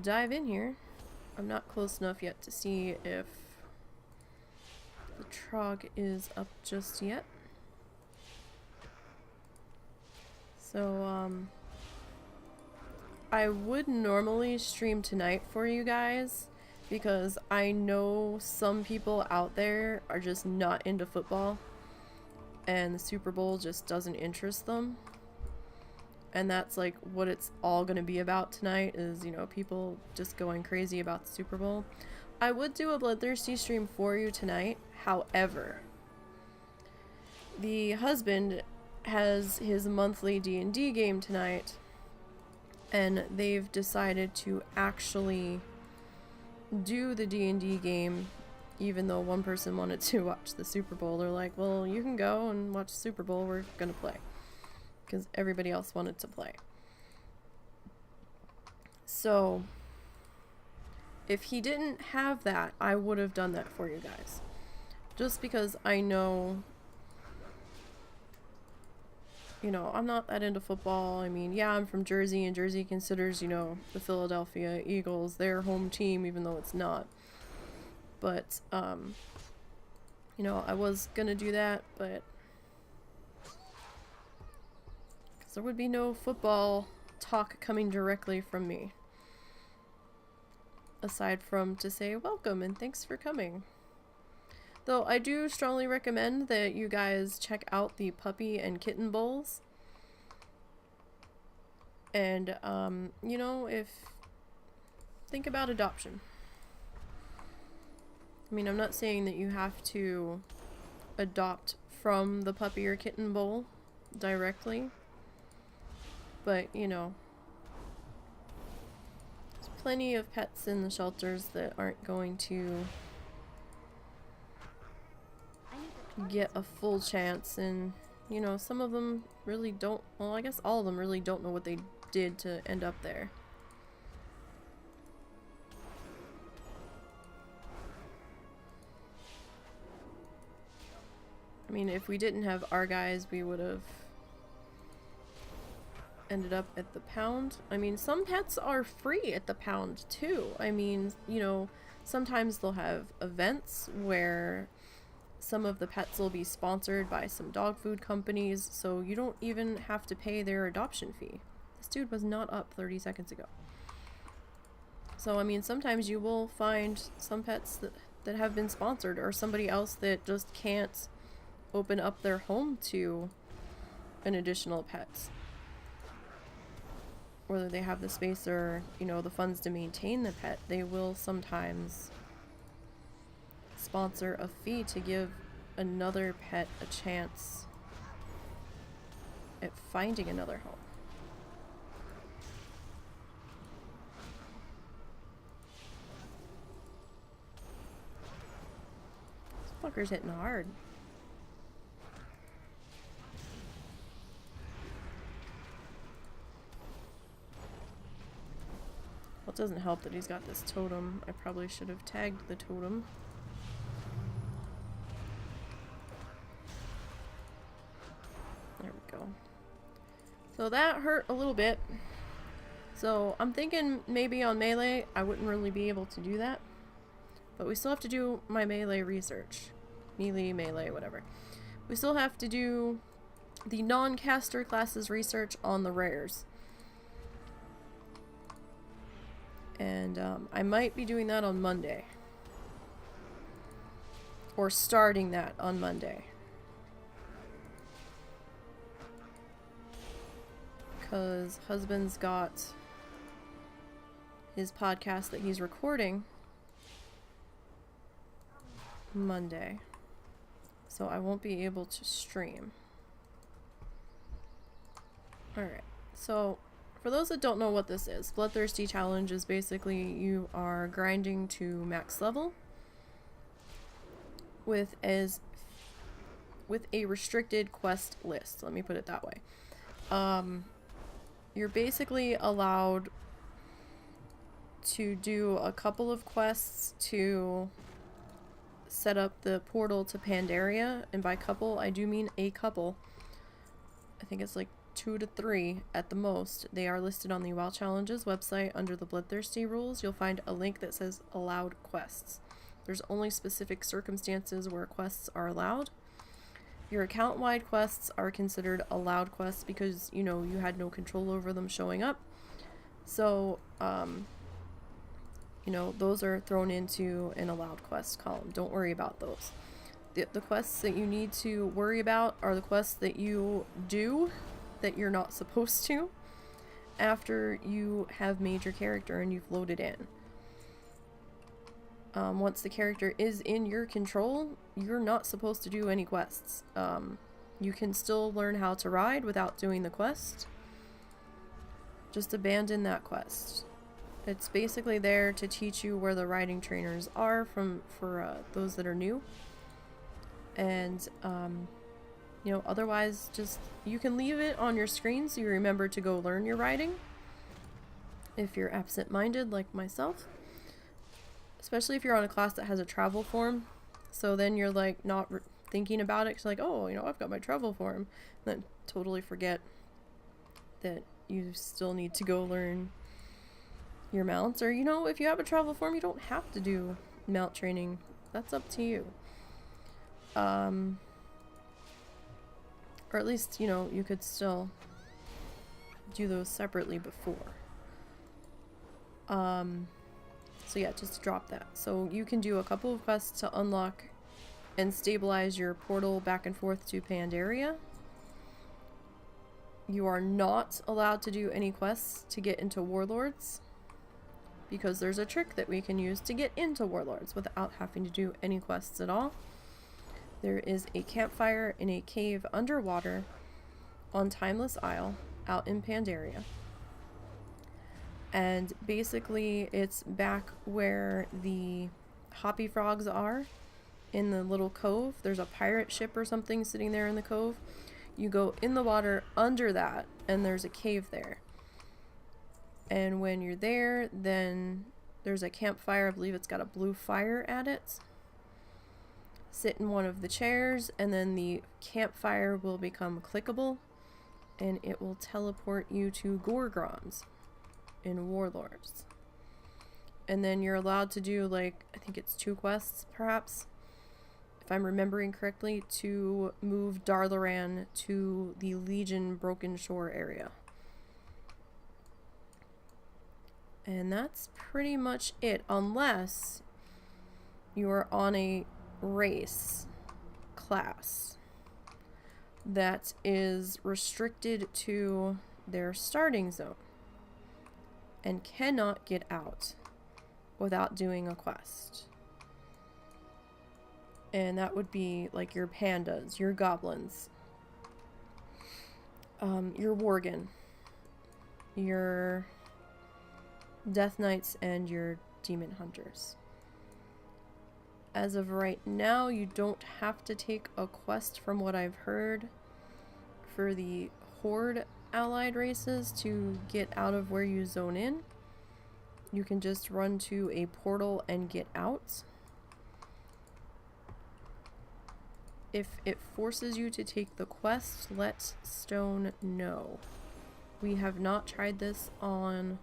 dive in here. I'm not close enough yet to see if the Trog is up just yet. So, I would normally stream tonight for you guys because I know some people out there are just not into football and the Super Bowl just doesn't interest them. And that's like what it's all going to be about tonight is, you know, people just going crazy about the Super Bowl. I would do a Bloodthirsty stream for you tonight. However, the husband has his monthly D&D game tonight, and they've decided to actually do the D&D game, even though one person wanted to watch the Super Bowl. They're like, well, you can go and watch the Super Bowl, we're gonna play, because everybody else wanted to play. So if he didn't have that, I would have done that for you guys, just because I know, you know, I'm not that into football. I mean, yeah, I'm from Jersey, and Jersey considers, you know, the Philadelphia Eagles their home team, even though it's not. But, you know, I was gonna do that, but because there would be no football talk coming directly from me. Aside from to say welcome and thanks for coming. Though I do strongly recommend that you guys check out the puppy and kitten bowls. And, you know, think about adoption. I mean, I'm not saying that you have to adopt from the puppy or kitten bowl directly. But, you know, there's plenty of pets in the shelters that aren't going to get a full chance, and you know, some of them really don't, well, I guess all of them really don't know what they did to end up there. mean, if we didn't have our guys, we would have ended up at the pound. I mean, some pets are free at the pound too. I mean, you know, sometimes they'll have events where some of the pets will be sponsored by some dog food companies, so you don't even have to pay their adoption fee. This dude was not up 30 seconds ago. So, I mean, sometimes you will find some pets that have been sponsored, or somebody else that just can't open up their home to an additional pet. Whether they have the space or, you know, the funds to maintain the pet, they will sometimes sponsor a fee to give another pet a chance at finding another home. This fucker's hitting hard. Well, it doesn't help that he's got this totem. I probably should have tagged the totem. There we go. So that hurt a little bit. So I'm thinking maybe on melee I wouldn't really be able to do that. But we still have to do my melee research. Melee, whatever. We still have to do the non-caster classes research on the rares. And I might be doing that on Monday. Or starting that on Monday. Because husband's got his podcast that he's recording Monday. So I won't be able to stream. Alright, so for those that don't know what this is, Bloodthirsty Challenge is basically you are grinding to max level with a restricted quest list. Let me put it that way. You're basically allowed to do a couple of quests to set up the portal to Pandaria, and by couple I do mean a couple. I think it's like 2 to 3 at the most. They are listed on the WoW Challenges website under the Bloodthirsty rules. You'll find a link that says allowed quests. There's only specific circumstances where quests are allowed. Your account-wide quests are considered allowed quests because, you know, you had no control over them showing up. So, you know, those are thrown into an allowed quest column. Don't worry about those. The quests that you need to worry about are the quests that you do that you're not supposed to after you have made your character and you've loaded in. Once the character is in your control, you're not supposed to do any quests. You can still learn how to ride without doing the quest. Just abandon that quest. It's basically there to teach you where the riding trainers are for those that are new. And, you know, otherwise just, you can leave it on your screen so you remember to go learn your riding. If you're absent-minded like myself. Especially if you're on a class that has a travel form. So then you're like not thinking about it. Cause like, oh, you know, I've got my travel form. And then totally forget that you still need to go learn your mounts. Or, you know, if you have a travel form, you don't have to do mount training. That's up to you. Or at least, you know, you could still do those separately before. So yeah, just drop that. So you can do a couple of quests to unlock and stabilize your portal back and forth to Pandaria. You are not allowed to do any quests to get into Warlords, because there's a trick that we can use to get into Warlords without having to do any quests at all. There is a campfire in a cave underwater on Timeless Isle out in Pandaria. And basically it's back where the Hoppy Frogs are in the little cove. There's a pirate ship or something sitting there in the cove. You go in the water under that and there's a cave there. And when you're there, then there's a campfire. I believe it's got a blue fire at it. sit in one of the chairs, and then the campfire will become clickable, and it will teleport you to Gorgrons in Warlords. And then you're allowed to do, like, I think it's 2 quests, perhaps, if I'm remembering correctly, to move Darlaran to the Legion Broken Shore area. And that's pretty much it, unless you are on a race class that is restricted to their starting zone and cannot get out without doing a quest. And that would be like your pandas, your goblins, your worgen, your death knights, and your demon hunters. As of right now, you don't have to take a quest, from what I've heard, for the horde allied races to get out of where you zone in. You can just run to a portal and get out. If it forces you to take the quest, let Stone know. We have not tried this on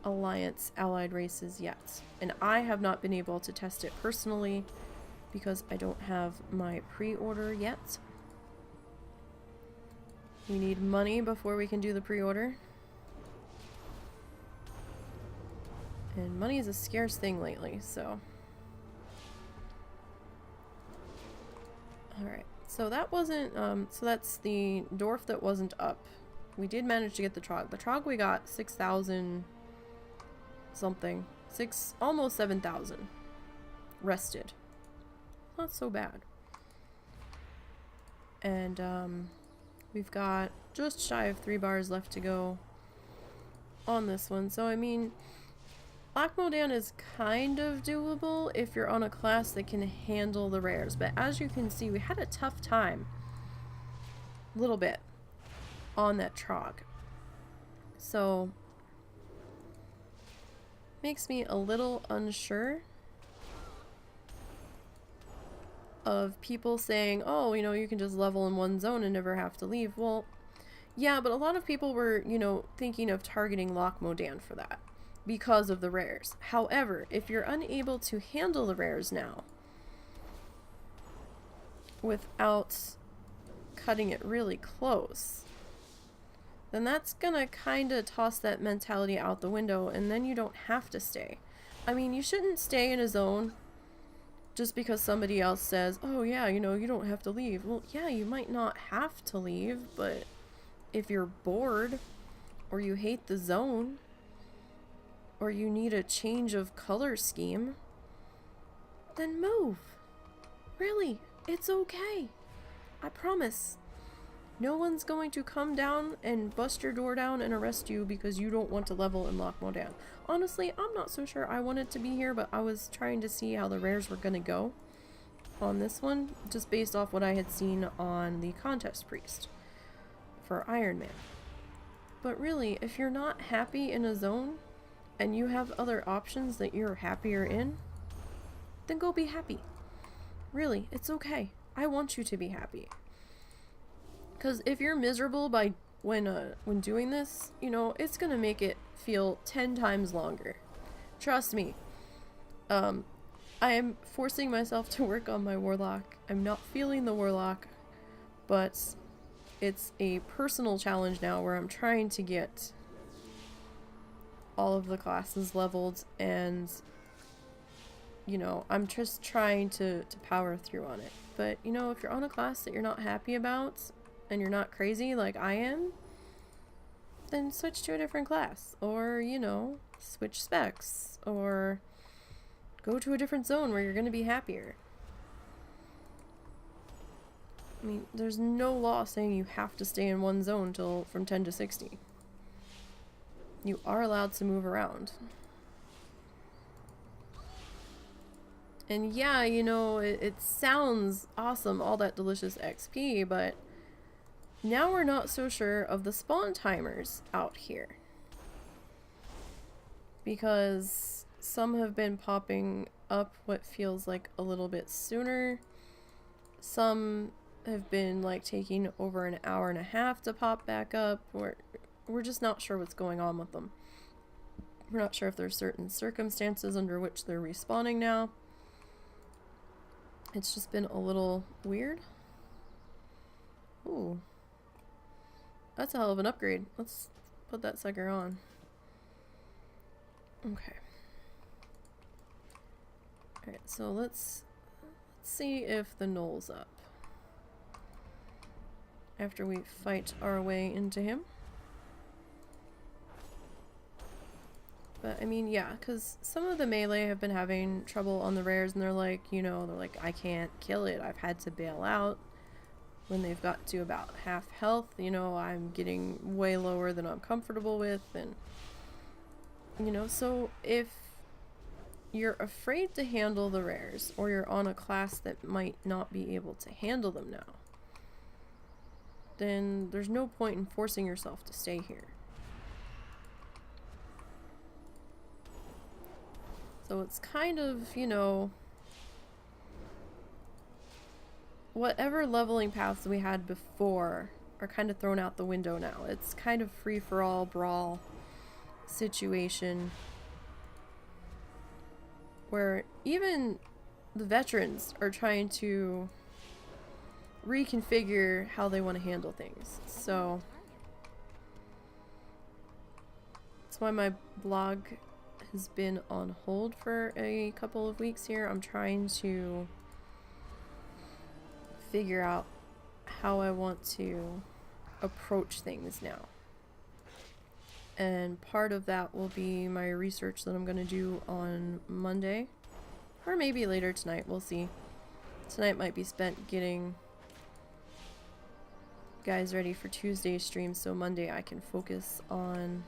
Alliance allied races yet, and I have not been able to test it personally because I don't have my pre-order yet. We need money before we can do the pre-order, and money is a scarce thing lately, so alright. So that wasn't so that's the dwarf that wasn't up. We did manage to get the trog. The trog we got 6,000 something, almost 7,000 rested. Not so bad. And we've got just shy of 3 bars left to go on this one. So I mean, Lochmodan is kind of doable if you're on a class that can handle the rares, but as you can see, we had a tough time a little bit on that trog. So makes me a little unsure of people saying, oh, you know, you can just level in one zone and never have to leave. Well, yeah, but a lot of people were, you know, thinking of targeting Lochmodan for that because of the rares. However, if you're unable to handle the rares now without cutting it really close, then that's gonna kinda toss that mentality out the window, and then you don't have to stay. I mean, you shouldn't stay in a zone just because somebody else says, oh yeah, you know, you don't have to leave. Well, yeah, you might not have to leave, but if you're bored, or you hate the zone, or you need a change of color scheme, then move. Really, it's okay. I promise. No one's going to come down and bust your door down and arrest you because you don't want to level in Lochmodan. Honestly, I'm not so sure I wanted to be here, but I was trying to see how the rares were going to go on this one, just based off what I had seen on the Contest Priest for Iron Man. But really, if you're not happy in a zone and you have other options that you're happier in, then go be happy. Really, it's okay. I want you to be happy. Because if you're miserable when doing this, you know, it's gonna make it feel 10 times longer. Trust me. I am forcing myself to work on my warlock. I'm not feeling the warlock, but it's a personal challenge now where I'm trying to get all of the classes leveled, and you know, I'm just trying to power through on it. But you know, if you're on a class that you're not happy about and you're not crazy like I am, then switch to a different class, or you know, switch specs, or go to a different zone where you're going to be happier. I mean, there's no law saying you have to stay in one zone from 10 to 60. You are allowed to move around. And yeah, you know, it sounds awesome, all that delicious XP, but now we're not so sure of the spawn timers out here. Because some have been popping up what feels like a little bit sooner. Some have been like taking over an hour and a half to pop back up. We're just not sure what's going on with them. We're not sure if there's certain circumstances under which they're respawning now. It's just been a little weird. Ooh. That's a hell of an upgrade. Let's put that sucker on. Okay. Alright, so let's see if the knoll's up. After we fight our way into him. But, I mean, yeah, because some of the melee have been having trouble on the rares, and they're like, you know, they're like, I can't kill it. I've had to bail out when they've got to about half health. You know, I'm getting way lower than I'm comfortable with, and, you know, so if you're afraid to handle the rares, or you're on a class that might not be able to handle them now, then there's no point in forcing yourself to stay here. So it's kind of, you know, whatever leveling paths we had before are kind of thrown out the window now. It's kind of free-for-all brawl situation where even the veterans are trying to reconfigure how they want to handle things. So that's why my blog has been on hold for a couple of weeks here. I'm trying to figure out how I want to approach things now. And part of that will be my research that I'm going to do on Monday. Or maybe later tonight, we'll see. Tonight might be spent getting guys ready for Tuesday's stream, so Monday I can focus on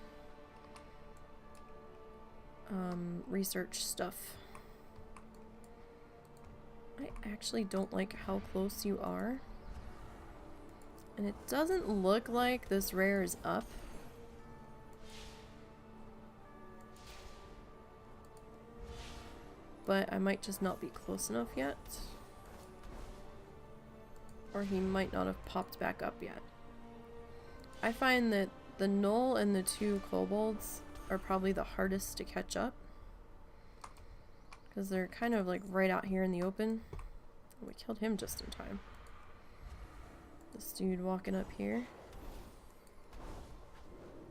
research stuff. I actually don't like how close you are. And it doesn't look like this rare is up. But I might just not be close enough yet. Or he might not have popped back up yet. I find that the Knoll and the 2 kobolds are probably the hardest to catch up. Because they're kind of like right out here in the open. We killed him just in time. This dude walking up here.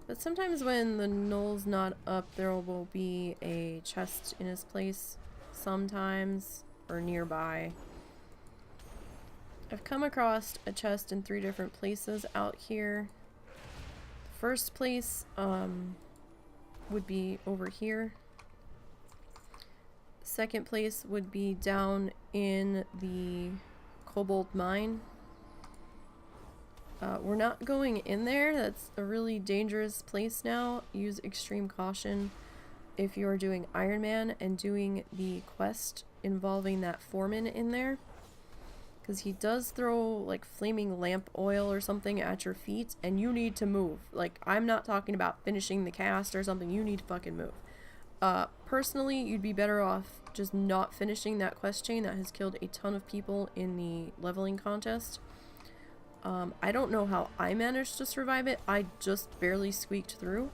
But sometimes when the Knoll's not up, there will be a chest in his place. Sometimes. Or nearby. I've come across a chest in 3 different places out here. The first place would be over here. Second place would be down in the Kobold Mine. We're not going in there. That's a really dangerous place now. Use extreme caution if you're doing Iron Man and doing the quest involving that foreman in there. Because he does throw like flaming lamp oil or something at your feet and you need to move. Like, I'm not talking about finishing the cast or something. You need to fucking move. Personally, you'd be better off just not finishing that quest chain that has killed a ton of people in the leveling contest. I don't know how I managed to survive it. I just barely squeaked through.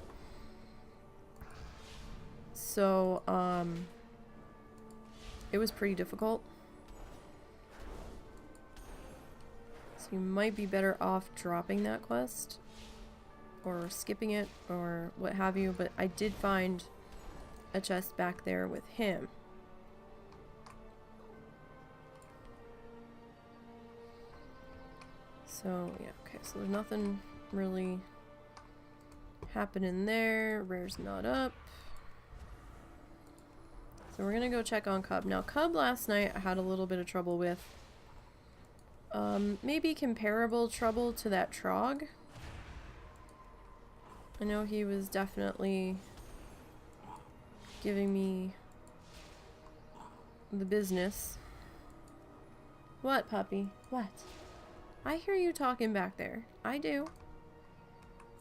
So, it was pretty difficult. So you might be better off dropping that quest. Or skipping it, or what have you. But I did find a chest back there with him. So, yeah, okay, so there's nothing really happening there. Rare's not up. So we're gonna go check on Cub. Now, Cub last night I had a little bit of trouble with. Maybe comparable trouble to that Trog. I know he was definitely giving me the business. What, puppy? What? I hear you talking back there. I do.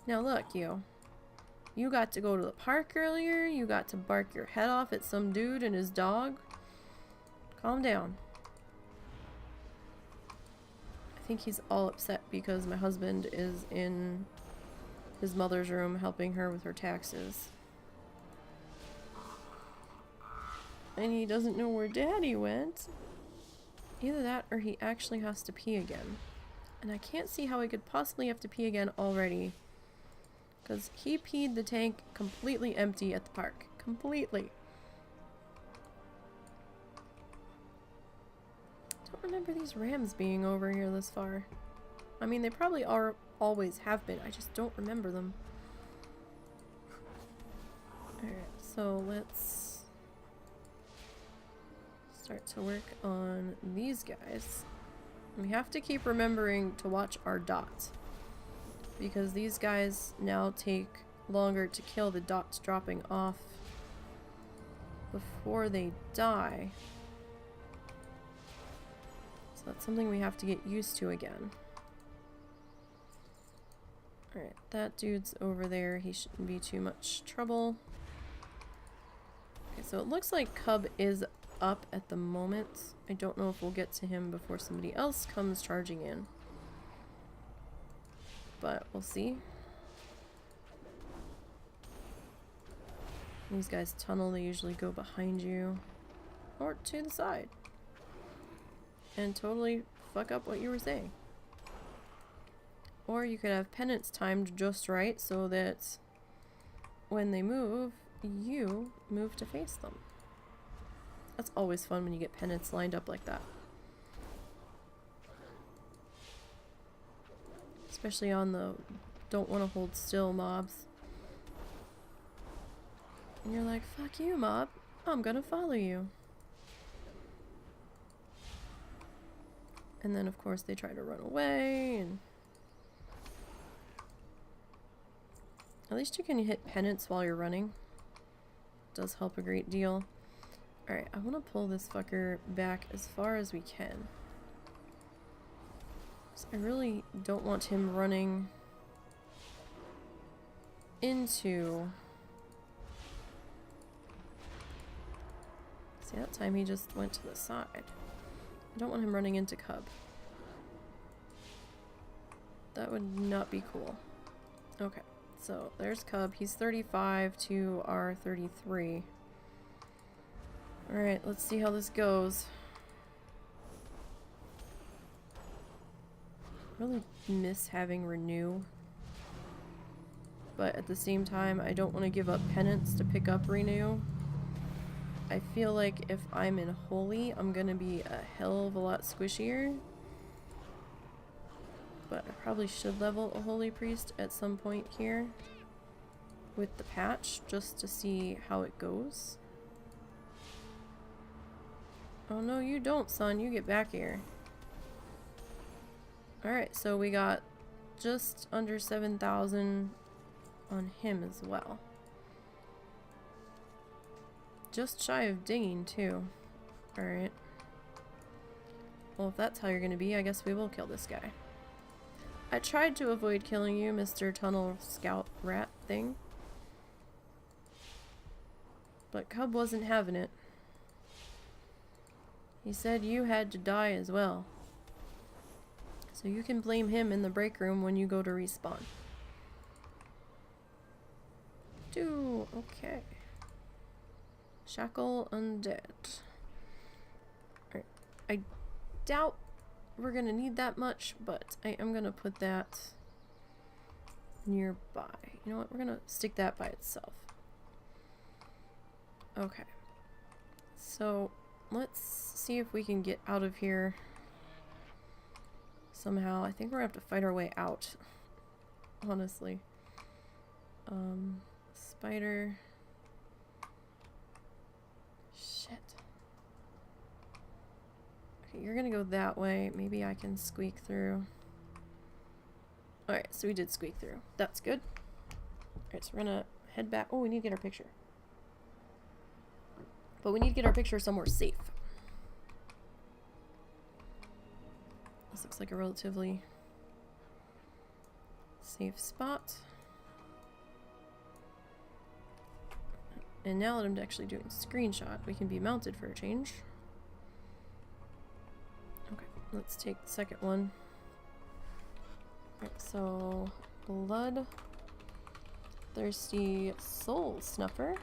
Now look, you. You got to go to the park earlier. You got to bark your head off at some dude and his dog. Calm down. I think he's all upset because my husband is in his mother's room helping her with her taxes. And he doesn't know where Daddy went. Either that or he actually has to pee again. And I can't see how he could possibly have to pee again already. Because he peed the tank completely empty at the park. Completely. Don't remember these rams being over here this far. I mean, they probably are always have been. I just don't remember them. Alright, so let's start to work on these guys. We have to keep remembering to watch our dots. Because these guys now take longer to kill, the dots dropping off before they die. So that's something we have to get used to again. Alright, that dude's over there. He shouldn't be too much trouble. Okay, so it looks like Cub is up at the moment. I don't know if we'll get to him before somebody else comes charging in. But we'll see. These guys tunnel, they usually go behind you. Or to the side. And totally fuck up what you were saying. Or you could have penance timed just right so that when they move, you move to face them. That's always fun when you get penance lined up like that. Especially on the don't want to hold still mobs. And you're like, fuck you, mob. I'm gonna follow you. And then, of course, they try to run away, and at least you can hit penance while you're running. Does help a great deal. Alright, I want to pull this fucker back as far as we can. So I really don't want him running into... See, that time he just went to the side. I don't want him running into Cub. That would not be cool. Okay, so there's Cub. He's 35 to our 33. Alright, let's see how this goes. Really miss having Renew. But at the same time, I don't want to give up Penance to pick up Renew. I feel like if I'm in Holy, I'm gonna be a hell of a lot squishier. But I probably should level a Holy Priest at some point here with the patch, just to see how it goes. Oh no, you don't, son. You get back here. Alright, so we got just under 7,000 on him as well. Just shy of dinging, too. Alright. Well, if that's how you're gonna be, I guess we will kill this guy. I tried to avoid killing you, Mr. Tunnel Scout Rat thing. But Cub wasn't having it. He said you had to die as well. So you can blame him in the break room when you go to respawn. Okay. Shackle Undead. Alright. I doubt we're gonna need that much, but I am gonna put that nearby. You know what? We're gonna stick that by itself. Okay. So, let's see if we can get out of here somehow. I think we're gonna have to fight our way out. Honestly. Spider. Shit. Okay, you're gonna go that way. Maybe I can squeak through. Alright, so we did squeak through. That's good. Alright, so we're gonna head back. Oh, we need to get our picture. But we need to get our picture somewhere safe. This looks like a relatively safe spot. And now that I'm actually doing screenshot, we can be mounted for a change. let's take the second one. Right, so blood thirsty soul snuffer.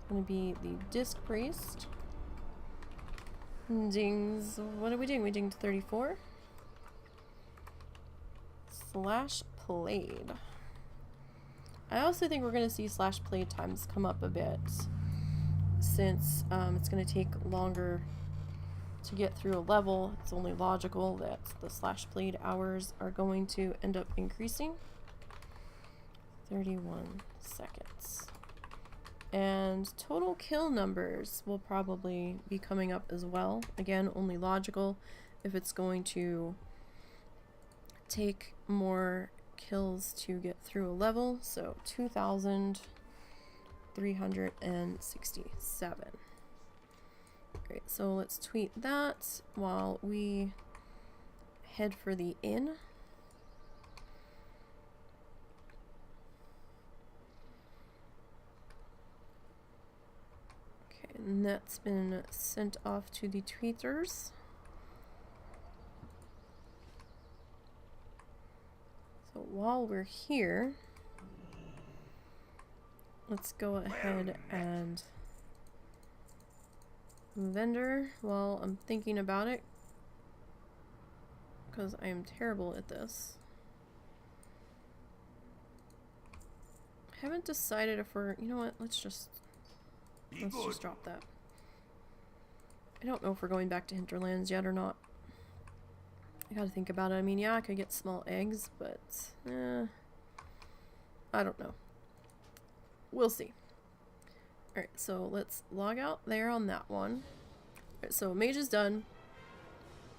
Gonna be the disc priest. Dings. What are we doing? We dinged 34. Slash played. I also think we're gonna see slash played times come up a bit, since it's gonna take longer to get through a level. It's only logical that the slash played hours are going to end up increasing. 31 seconds. And total kill numbers will probably be coming up as well. Again, only logical if it's going to take more kills to get through a level. So 2,367. Great, so let's tweet that while we head for the inn. Okay, and that's been sent off to the tweeters. So while we're here, let's go ahead and vendor while I'm thinking about it, because I am terrible at this. I haven't decided if we're, you know what, let's just drop that. I don't know if we're going back to Hinterlands yet or not. I gotta think about it. I mean, yeah, I could get small eggs, but I don't know. We'll see. Alright, so let's log out there on that one. Alright, so mage is done.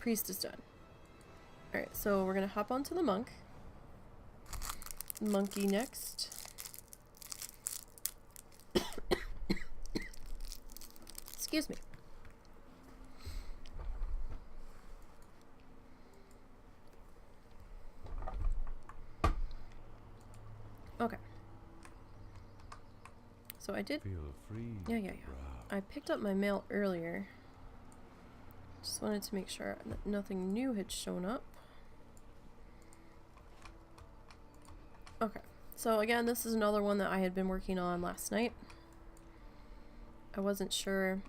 Priest is done. Alright, so we're gonna hop onto the monk. Monkey next. Excuse me. Okay. So I did. Feel free. Yeah. I picked up my mail earlier. Just wanted to make sure that nothing new had shown up. Okay. So again, this is another one that I had been working on last night. I wasn't sure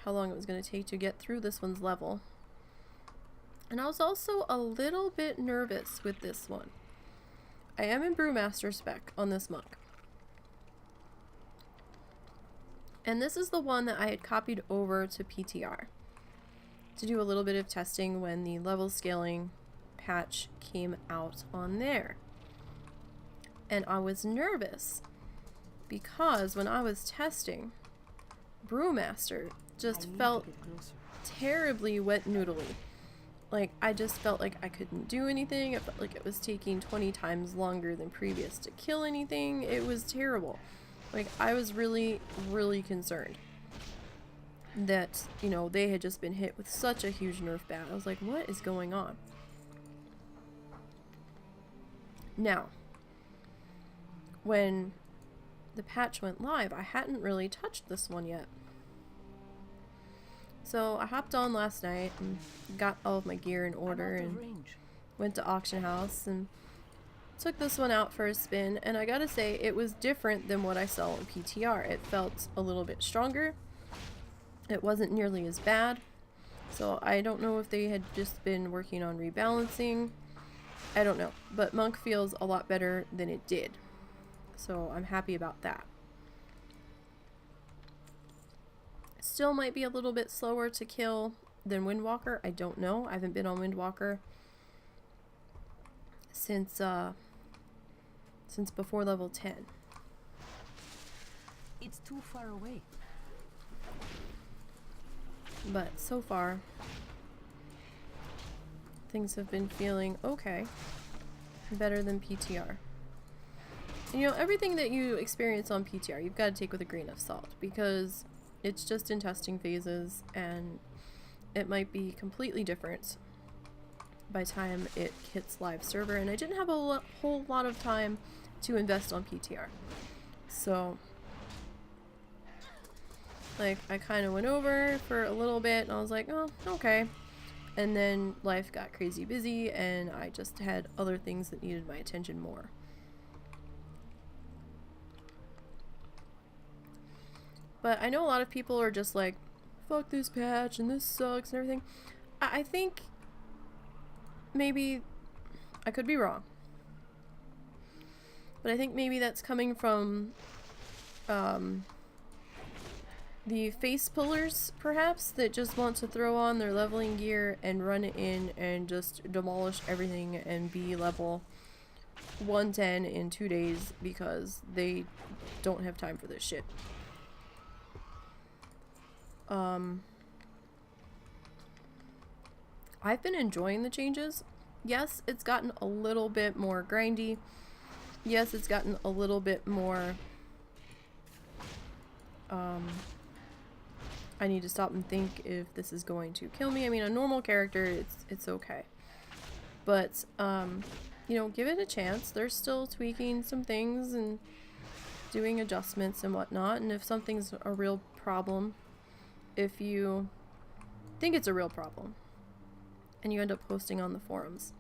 how long it was going to take to get through this one's level. And I was also a little bit nervous with this one. I am in Brewmaster spec on this monk. And this is the one that I had copied over to PTR to do a little bit of testing when the level scaling patch came out on there. And I was nervous because when I was testing, Brewmaster just felt terribly wet noodly. Like, I just felt like I couldn't do anything. It felt like it was taking 20 times longer than previous to kill anything. It was terrible. Like, I was really, really concerned that, you know, they had just been hit with such a huge nerf bat. I was like, what is going on? Now, when the patch went live, I hadn't really touched this one yet. So I hopped on last night and got all of my gear in order and went to auction house and took this one out for a spin, and I gotta say it was different than what I saw in PTR. It felt a little bit stronger. It wasn't nearly as bad. So I don't know if they had just been working on rebalancing. I don't know. But Monk feels a lot better than it did. So I'm happy about that. Still might be a little bit slower to kill than Windwalker. I don't know. I haven't been on Windwalker since before level 10. It's too far away. But so far, things have been feeling okay. Better than PTR. And, you know, everything that you experience on PTR, you've got to take with a grain of salt, because it's just in testing phases, and it might be completely different by the time it hits live server, and I didn't have a whole lot of time to invest on PTR. So, like, I kind of went over for a little bit, and I was like, oh, okay. And then life got crazy busy and I just had other things that needed my attention more. But I know a lot of people are just like, fuck this patch and this sucks and everything. I think maybe, I could be wrong, but I think maybe that's coming from the face pullers, perhaps, that just want to throw on their leveling gear and run in and just demolish everything and be level 110 in 2 days because they don't have time for this shit. I've been enjoying the changes. Yes, it's gotten a little bit more grindy. Yes, it's gotten a little bit more I need to stop and think if this is going to kill me. I mean, a normal character, it's okay. But you know, give it a chance. They're still tweaking some things and doing adjustments and whatnot, and if something's a real problem, if you think it's a real problem and you end up posting on the forums,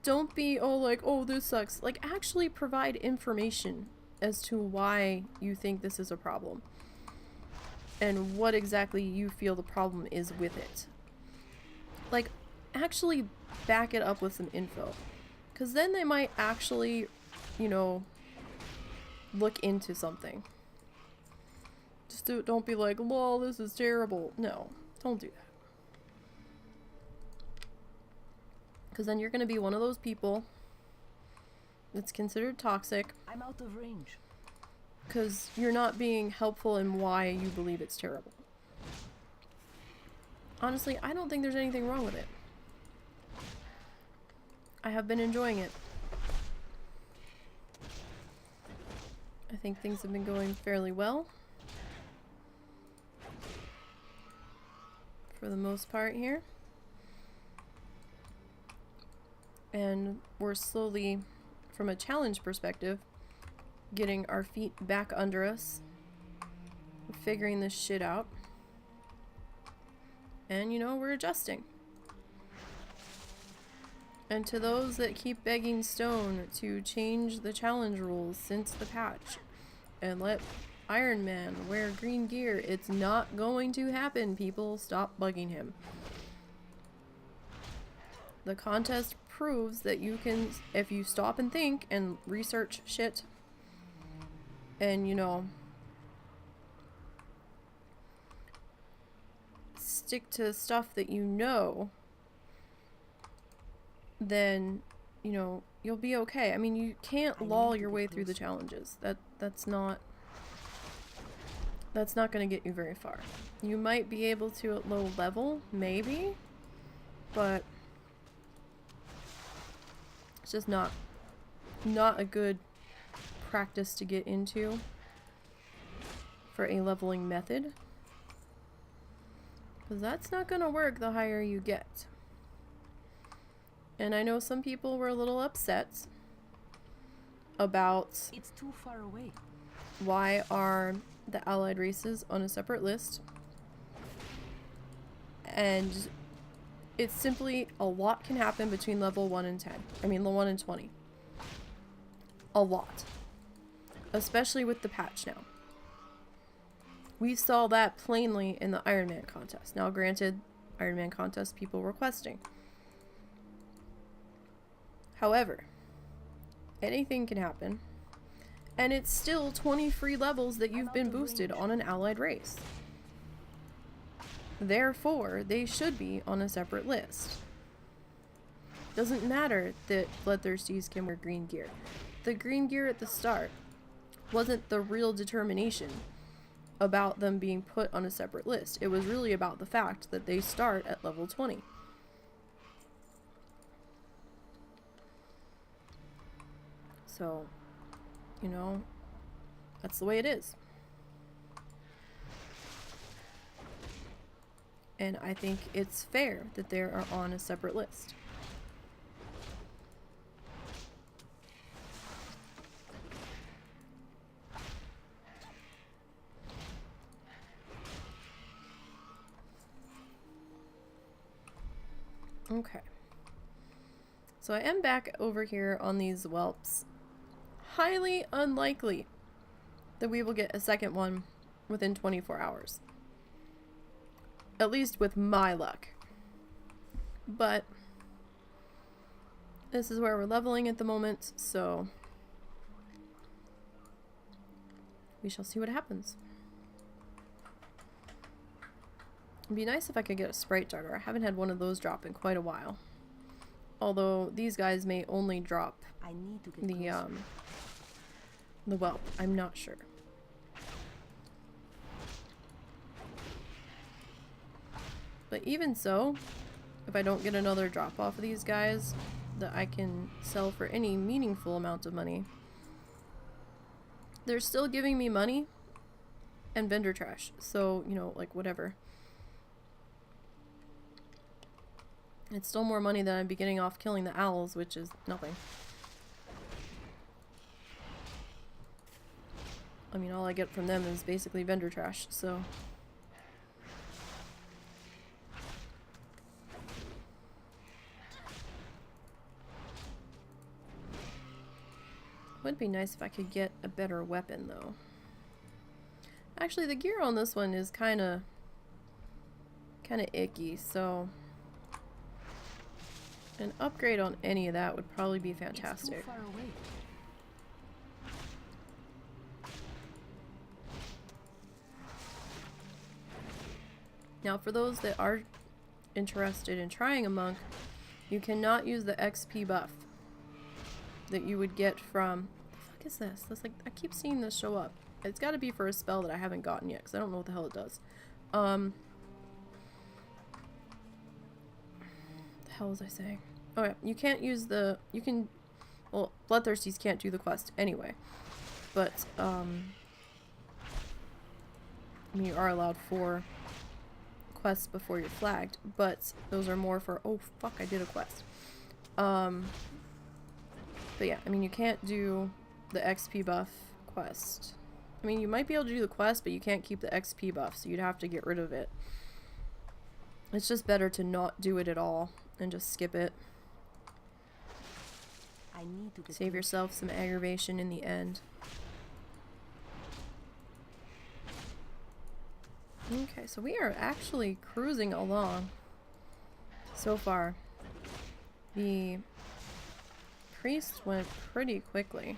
don't be like, oh, this sucks. Like, actually provide information as to why you think this is a problem and what exactly you feel the problem is with it. Like, actually back it up with some info, because then they might actually, you know, look into something. Just don't be like, lol, this is terrible. No, don't do that. Because then you're going to be one of those people that's considered toxic. I'm out of range. Because you're not being helpful in why you believe it's terrible. Honestly, I don't think there's anything wrong with it. I have been enjoying it. I think things have been going fairly well. For the most part here. And we're slowly, from a challenge perspective, getting our feet back under us, figuring this shit out, and you know, we're adjusting. And to those that keep begging Stone to change the challenge rules since the patch and let Iron Man wear green gear, it's not going to happen, people. Stop bugging him. The contest proves that you can, if you stop and think and research shit and, you know, stick to stuff that you know, then, you know, you'll be okay. I mean, you can't lull your way through the challenges. That's not going to get you very far. You might be able to at low level, maybe, but it's just not a good practice to get into for a leveling method, because that's not going to work the higher you get. And I know some people were a little upset about It's too far away. why are the allied races on a separate list, and it's simply a lot can happen between level 1 and 10. I mean, level 1 and 20. A lot. Especially with the patch now. We saw that plainly in the Iron Man contest. Now, granted, Iron Man contest people requesting. However, anything can happen. And it's still 20 free levels that you've been boosted on an allied race. Therefore, they should be on a separate list. Doesn't matter that Bloodthirsties can wear green gear. The green gear at the start wasn't the real determination about them being put on a separate list. It was really about the fact that they start at level 20. So, you know, that's the way it is. And I think it's fair that they are on a separate list. Okay. So I am back over here on these whelps. Highly unlikely that we will get a second one within 24 hours. At least with my luck. But this is where we're leveling at the moment, so we shall see what happens. It'd be nice if I could get a sprite darter. I haven't had one of those drop in quite a while. Although these guys may only drop I need to get the whelp. I'm not sure. But even so, if I don't get another drop off of these guys that I can sell for any meaningful amount of money, they're still giving me money and vendor trash. So, you know, like whatever. It's still more money than I'd be getting off killing the owls, which is nothing. I mean, all I get from them is basically vendor trash, so... Would be nice if I could get a better weapon, though. Actually, the gear on this one is kind of icky, so... An upgrade on any of that would probably be fantastic. It's too far away. Now, for those that are interested in trying a monk, you cannot use the XP buff that you would get from... What the fuck is this? That's like, I keep seeing this show up. It's got to be for a spell that I haven't gotten yet, because I don't know what the hell it does. The hell was I saying? Oh yeah, you can't use the... You can... Well, Bloodthirsties can't do the quest anyway. But, I mean, you are allowed 4 quests before you're flagged, but those are more for... Oh, fuck, I did a quest. But yeah, I mean, you can't do the XP buff quest. I mean, you might be able to do the quest, but you can't keep the XP buff, so you'd have to get rid of it. It's just better to not do it at all and just skip it. I need to get Save yourself some aggravation in the end. Okay, so we are actually cruising along so far. The priest went pretty quickly.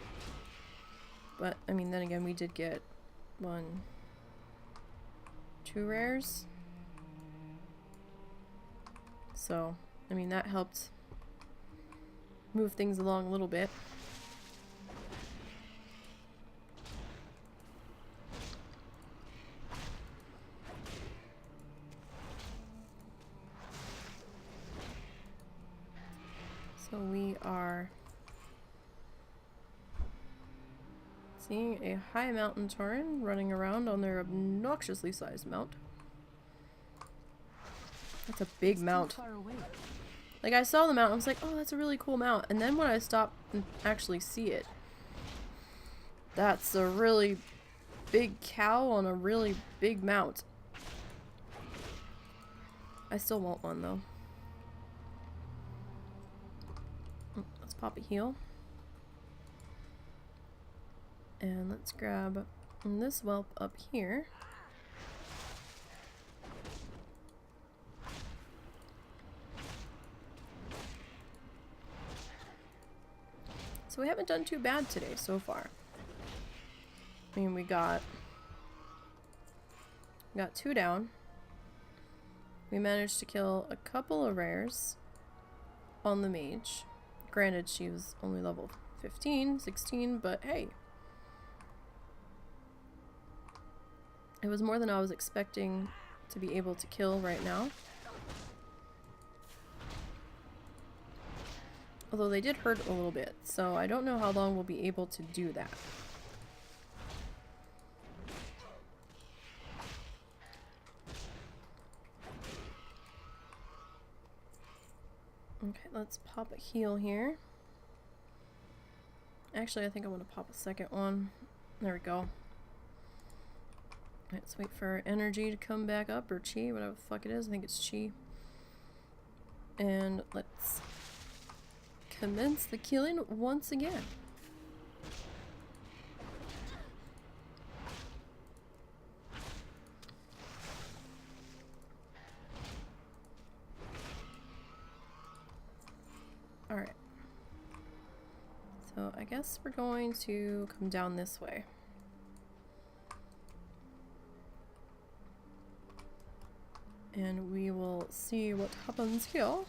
But, I mean, then again, we did get 2 rares. So, I mean, that helped move things along a little bit. So we are seeing a high mountain tauren running around on their obnoxiously sized mount. That's a big mount. far away. Like, I saw the mount, I was like, oh, that's a really cool mount. And then when I stopped and actually see it, that's a really big cow on a really big mount. I still want one, though. Let's pop a heal. And let's grab this whelp up here. So we haven't done too bad today so far. I mean, we got 2 down. We managed to kill a couple of rares on the mage. Granted, she was only level 15, 16, but hey. It was more than I was expecting to be able to kill right now. Although they did hurt a little bit, so I don't know how long we'll be able to do that. Okay, let's pop a heal here. Actually, I think I want to pop a second one. There we go. Let's wait for energy to come back up, or chi, whatever the fuck it is. I think it's chi. And let's commence the killing once again. Alright. So I guess we're going to come down this way. And we will see what happens here.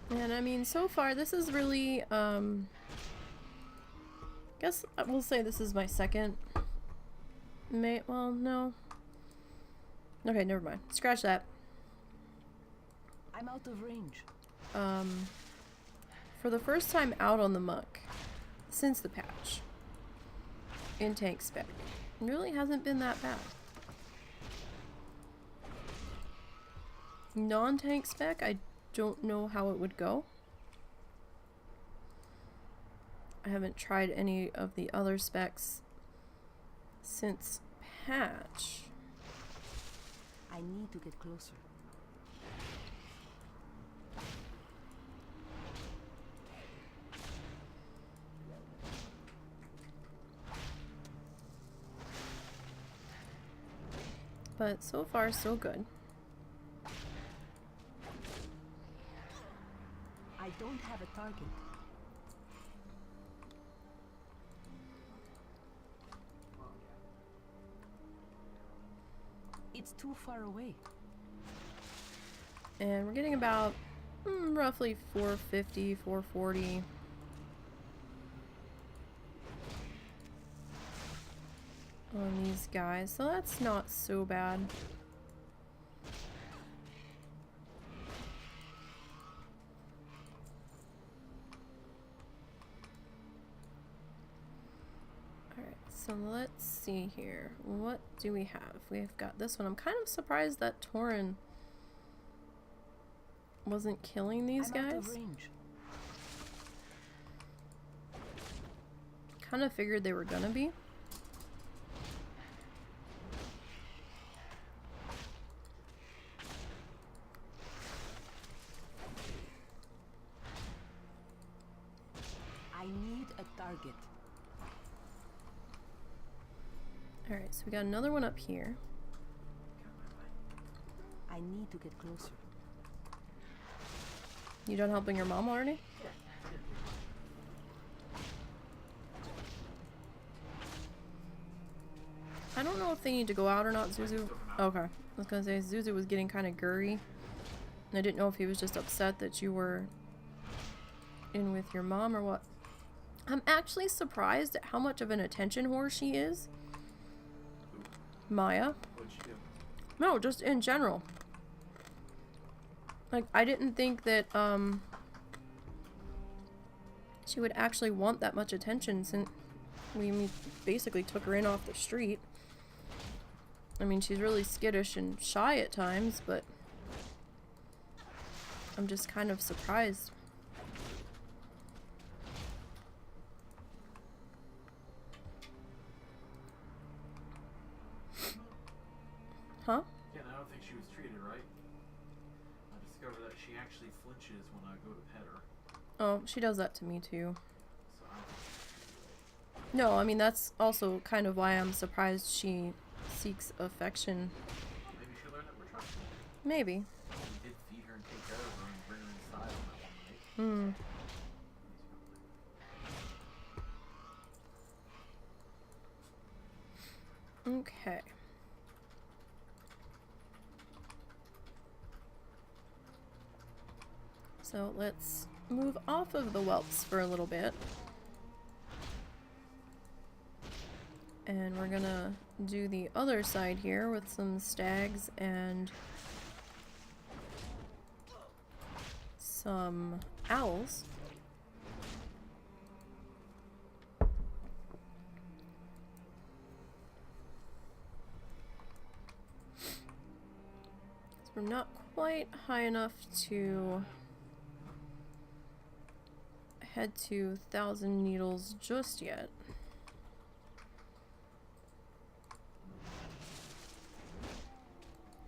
And I mean, so far this is really, guess I will say this is my second well, no. Okay, never mind. Scratch that. I'm out of range. For the first time out on the muck since the patch in tank spec, it really hasn't been that bad. Non-tank spec, I don't know how it would go. I haven't tried any of the other specs since patch. I need to get closer. But so far, so good. I don't have a target. It's too far away. And we're getting about roughly 450, 440. On these guys, so that's not so bad. Alright, so let's see here. What do we have? We've got this one. I'm kind of surprised that Tauren wasn't killing these I'm out guys. of range. Kind of figured they were gonna be. I need a target. Alright, so we got another one up here. I need to get closer. You done helping your mom already? I don't know if they need to go out or not, Zuzu. Okay. I was gonna say, Zuzu was getting kind of gurry. And I didn't know if he was just upset that you were in with your mom or what. I'm actually surprised at how much of an attention whore she is. Maya. What'd you do? No, just in general. Like, I didn't think that, she would actually want that much attention since we basically took her in off the street. I mean, she's really skittish and shy at times, but I'm just kind of surprised. Huh? Yeah, I don't think she was treated right. I discovered that she actually flinches when I go to pet her. Oh, she does that to me too. So I don't think she's No, I mean, that's also kind of why I'm surprised she seeks affection. maybe she learned that we're trusting. Maybe. We did feed her and take care of her and bring her inside on that one night. Okay. So let's move off of the whelps for a little bit. And we're gonna do the other side here with some stags and some owls. So we're not quite high enough to head to 1,000 Needles just yet.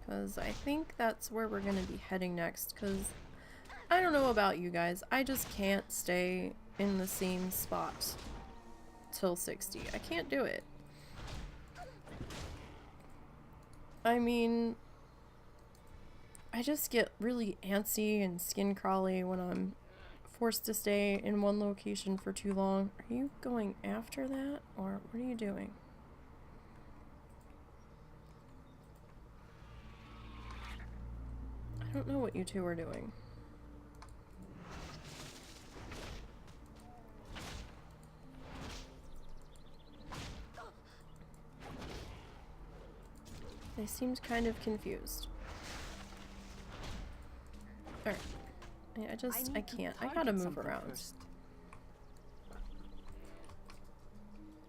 Because I think that's where we're going to be heading next. Because I don't know about you guys. I just can't stay in the same spot till 60. I can't do it. I mean, I just get really antsy and skin crawly when I'm forced to stay in one location for too long. Are you going after that? Or what are you doing? I don't know what you two are doing. They seemed kind of confused. Alright. Yeah, I can't. I gotta move around. First.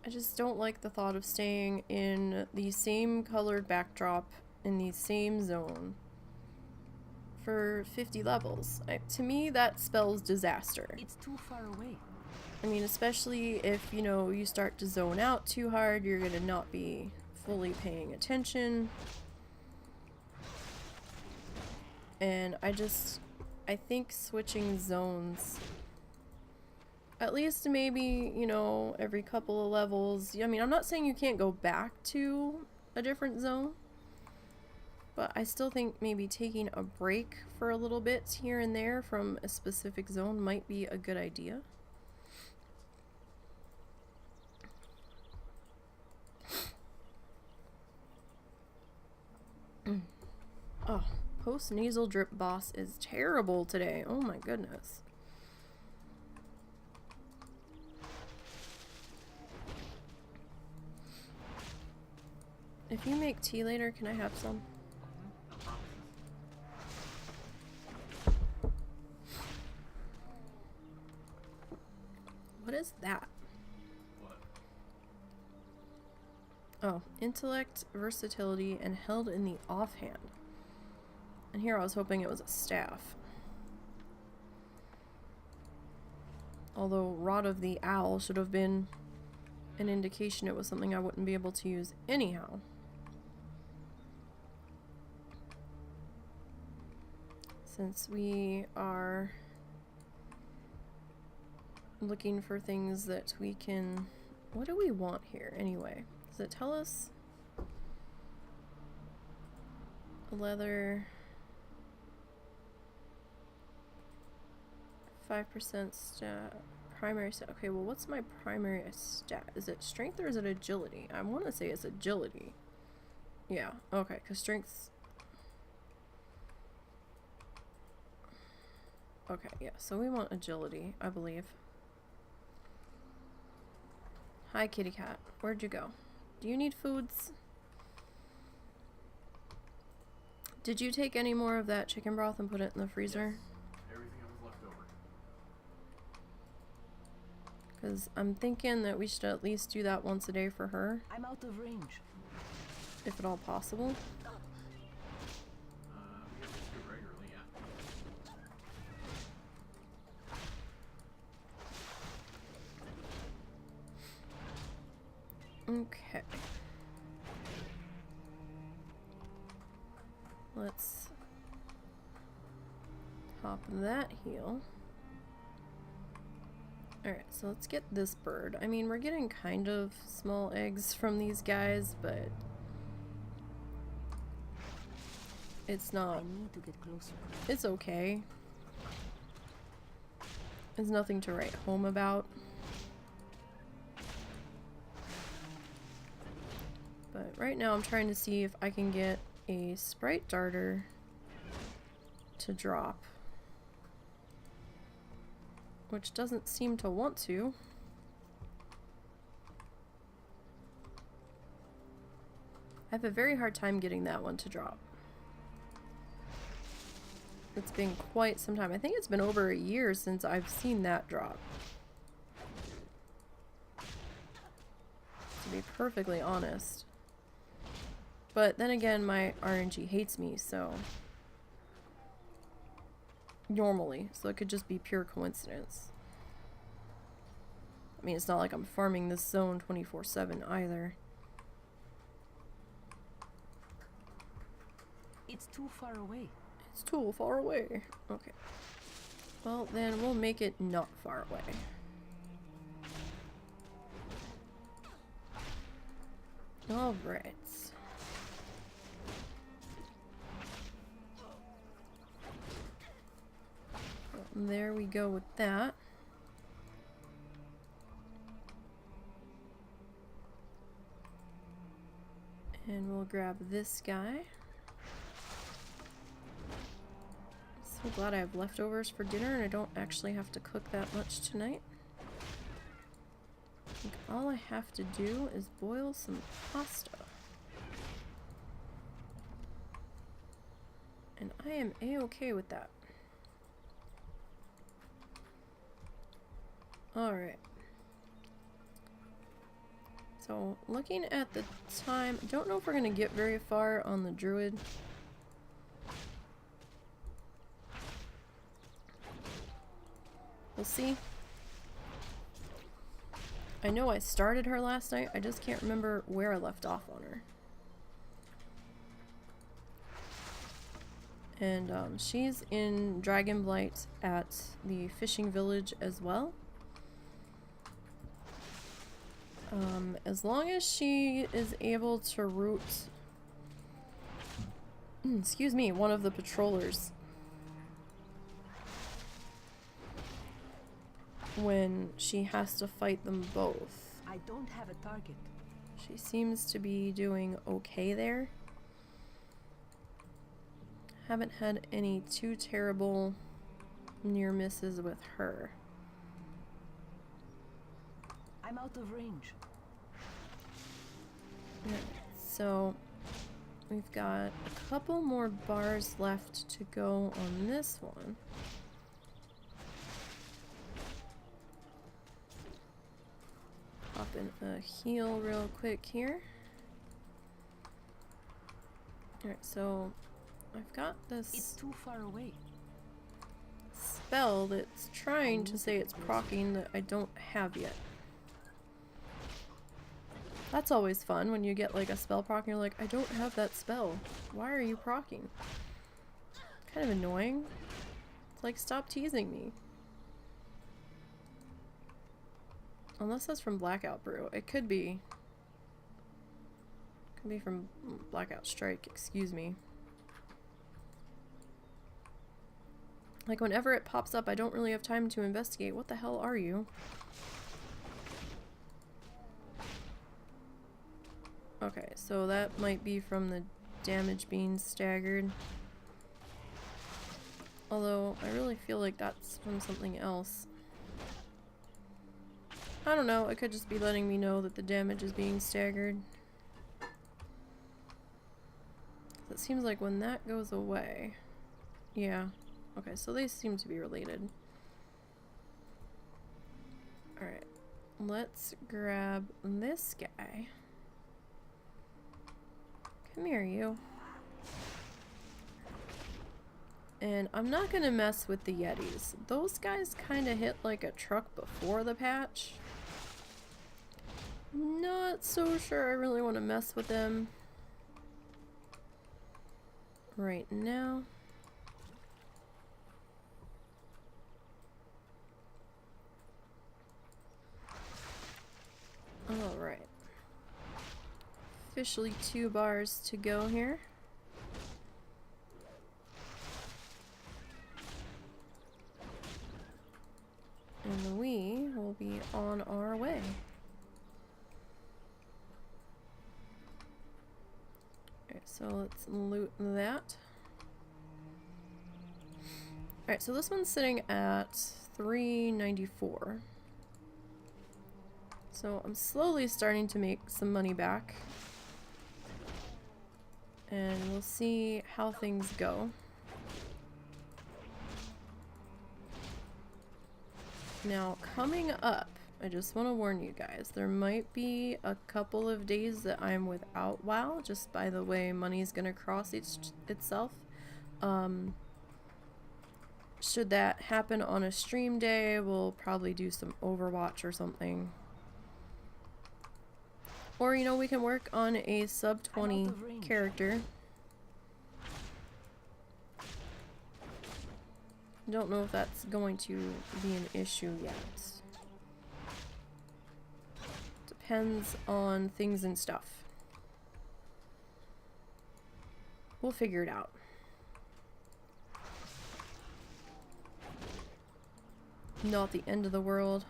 I just don't like the thought of staying in the same colored backdrop in the same zone for 50 levels. To me, that spells disaster. It's too far away. I mean, especially if, you know, you start to zone out too hard, you're gonna not be fully paying attention. And I think switching zones, at least maybe, you know, every couple of levels. I mean, I'm not saying you can't go back to a different zone, but I still think maybe taking a break for a little bit here and there from a specific zone might be a good idea. Oh, post-nasal drip boss is terrible today. Oh my goodness. If you make tea later, can I have some? No promises. What is that? What? Oh, intellect, versatility, and held in the offhand. And here I was hoping it was a staff. Although Rod of the Owl should have been an indication it was something I wouldn't be able to use anyhow. Since we are looking for things that we can... What do we want here anyway? Does it tell us? Leather... 5% stat. Primary stat. Okay, well, what's my primary stat? Is it strength or is it agility? I want to say it's agility. Yeah, okay, because strength's... Okay, yeah, so we want agility, I believe. Hi, kitty cat. Where'd you go? Do you need foods? Did you take any more of that chicken broth and put it in the freezer? Yes. Everything that was left over. Because I'm thinking that we should at least do that once a day for her, I'm out of range. if at all possible. We have to do it regularly, yeah. Okay. Let's hop that heal. Alright, so let's get this bird. I mean, we're getting kind of small eggs from these guys, but it's not... I need to get closer. It's okay. There's nothing to write home about. But right now I'm trying to see if I can get a sprite darter to drop. Which doesn't seem to want to. I have a very hard time getting that one to drop. It's been quite some time. I think it's been over a year since I've seen that drop. To be perfectly honest. But then again, my RNG hates me, so... Normally, so it could just be pure coincidence. I mean, it's not like I'm farming this zone 24/7 either. It's It's too far away. It's too far away. Okay. Well, then we'll make it not far away. Alright. There we go with that. And we'll grab this guy. So glad I have leftovers for dinner and I don't actually have to cook that much tonight. I think all I have to do is boil some pasta. And I am a-okay with that. Alright. So, looking at the time, I don't know if we're going to get very far on the druid. We'll see. I know I started her last night, I just can't remember where I left off on her. And she's in Dragonblight at the fishing village as well. As long as she is able to root, excuse me, one of the patrollers when she has to fight them both. I don't have a target. She seems to be doing okay there. Haven't had any too terrible near misses with her. I'm out of range. Yeah, so we've got a couple more bars left to go on this one. Pop in a heal real quick here. Alright, so I've got It's this too far away. spell that's trying to say it's proccing that I don't have yet. That's always fun when you get like a spell proc and you're like, I don't have that spell. Why are you proccing? Kind of annoying. It's like, stop teasing me. Unless that's from Blackout Brew. It could be. Could be from Blackout Strike, excuse me. Like whenever it pops up, I don't really have time to investigate. What the hell are you? Okay, so that might be from the damage being staggered. Although, I really feel like that's from something else. I don't know, it could just be letting me know that the damage is being staggered. It seems like when that goes away... Yeah. Okay, so they seem to be related. Alright. Let's grab this guy. Come here, you. And I'm not gonna mess with the Yetis. Those guys kinda hit like a truck before the patch. Not so sure I really want to mess with them right now. Alright. Officially 2 bars to go here. And we will be on our way. Alright, so let's loot that. Alright, so this one's sitting at 394. So I'm slowly starting to make some money back. And we'll see how things go. Now, coming up, I just want to warn you guys, there might be a couple of days that I'm without WoW, just by the way money's gonna cross itself. Should that happen on a stream day, we'll probably do some Overwatch or something. Or, you know, we can work on a sub 20 character. Don't know if that's going to be an issue yet. Depends on things and stuff. We'll figure it out. Not the end of the world.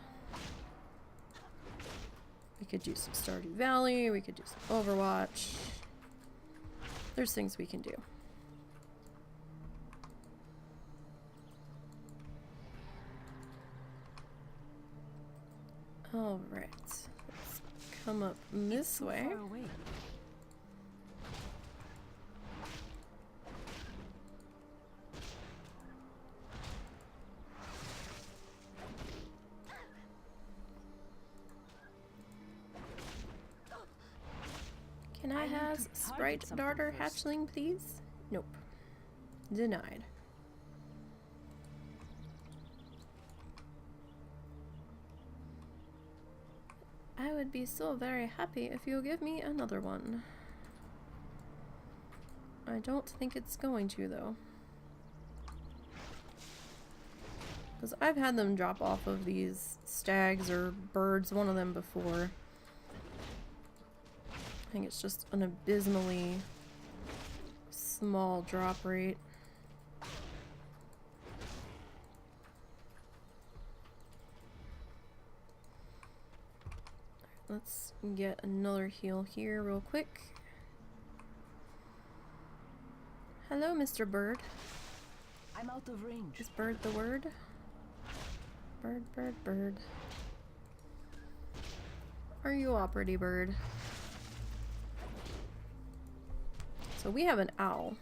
We could do some Stardew Valley, we could do some Overwatch. There's things we can do. Alright. Let's come up this way. Far away. Can I I need have to Sprite target something Darter first. Hatchling, please? Nope. Denied. I would be so very happy if you'll give me another one. I don't think it's going to, though. Because I've had them drop off of these stags or birds, one of them before. I think it's just an abysmally small drop rate. Let's get another heal here real quick. Hello, Mr. Bird. I'm out of range. Is bird the word? Bird, bird, bird. Are you a pretty bird? So we have an owl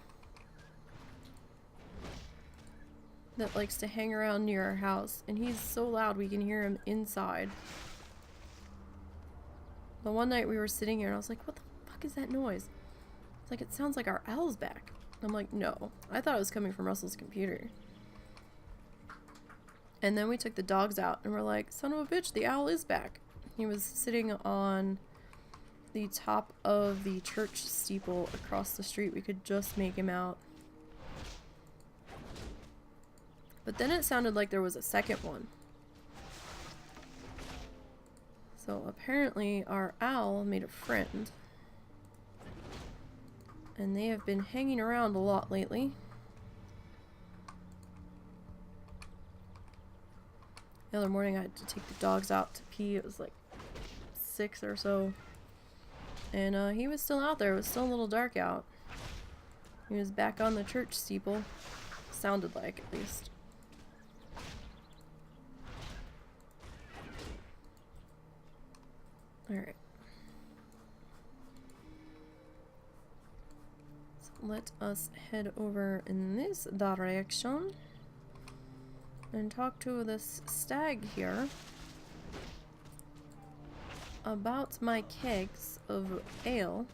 that likes to hang around near our house, and he's so loud we can hear him inside. The one night we were sitting here and I was like, what the fuck is that noise? It's like, it sounds like our owl's back. I'm like, no. I thought it was coming from Russell's computer. And then we took the dogs out and we're like, son of a bitch, the owl is back. He was sitting on the top of the church steeple across the street. We could just make him out. But then it sounded like there was a second one. So apparently our owl made a friend. And they have been hanging around a lot lately. The other morning I had to take the dogs out to pee. It was like 6 or so. And he was still out there. It was still a little dark out. He was back on the church steeple. Sounded like, at least. Alright. So let us head over in this direction and talk to this stag here about my kegs of ale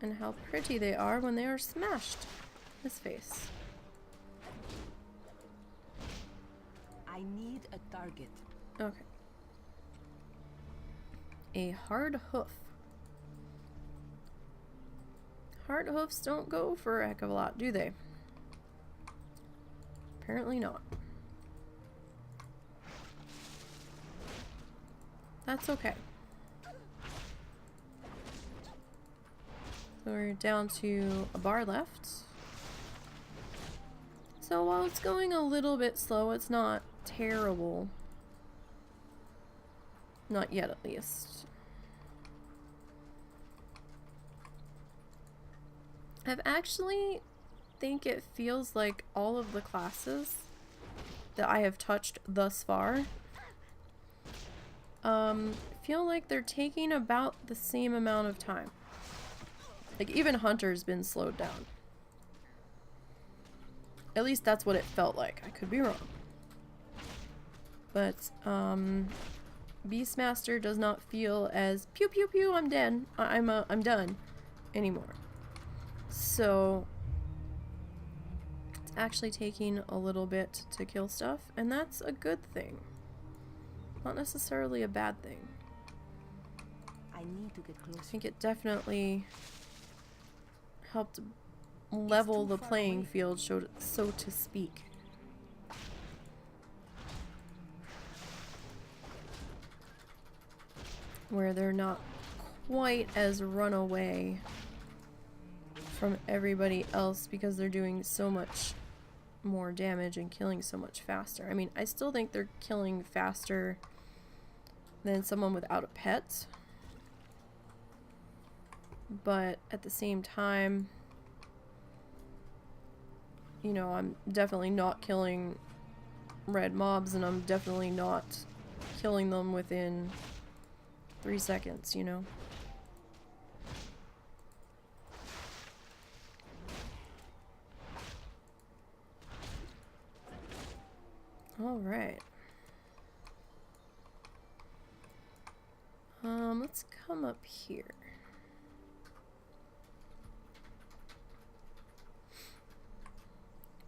and how pretty they are when they are smashed. His face. I need a target. Okay. A hard hoof. Hard hoofs don't go for a heck of a lot, do they? Apparently not. That's okay. So we're down to a bar left. So while it's going a little bit slow, it's not terrible. Not yet, at least. I've actually think it feels like all of the classes that I have touched thus far feel like they're taking about the same amount of time. Like, even Hunter's been slowed down. At least that's what it felt like. I could be wrong. But, Beastmaster does not feel as pew pew pew, I'm dead. I'm done anymore. So it's actually taking a little bit to kill stuff, and that's a good thing. Not necessarily a bad thing. I need to get I closer. think it definitely helped level too the far playing away. field, so to speak. Where they're not quite as run away from everybody else because they're doing so much more damage and killing so much faster. I mean, I still think they're killing faster than someone without a pet. But at the same time, you know, I'm definitely not killing red mobs, and I'm definitely not killing them within 3 seconds, you know? Alright. Let's come up here.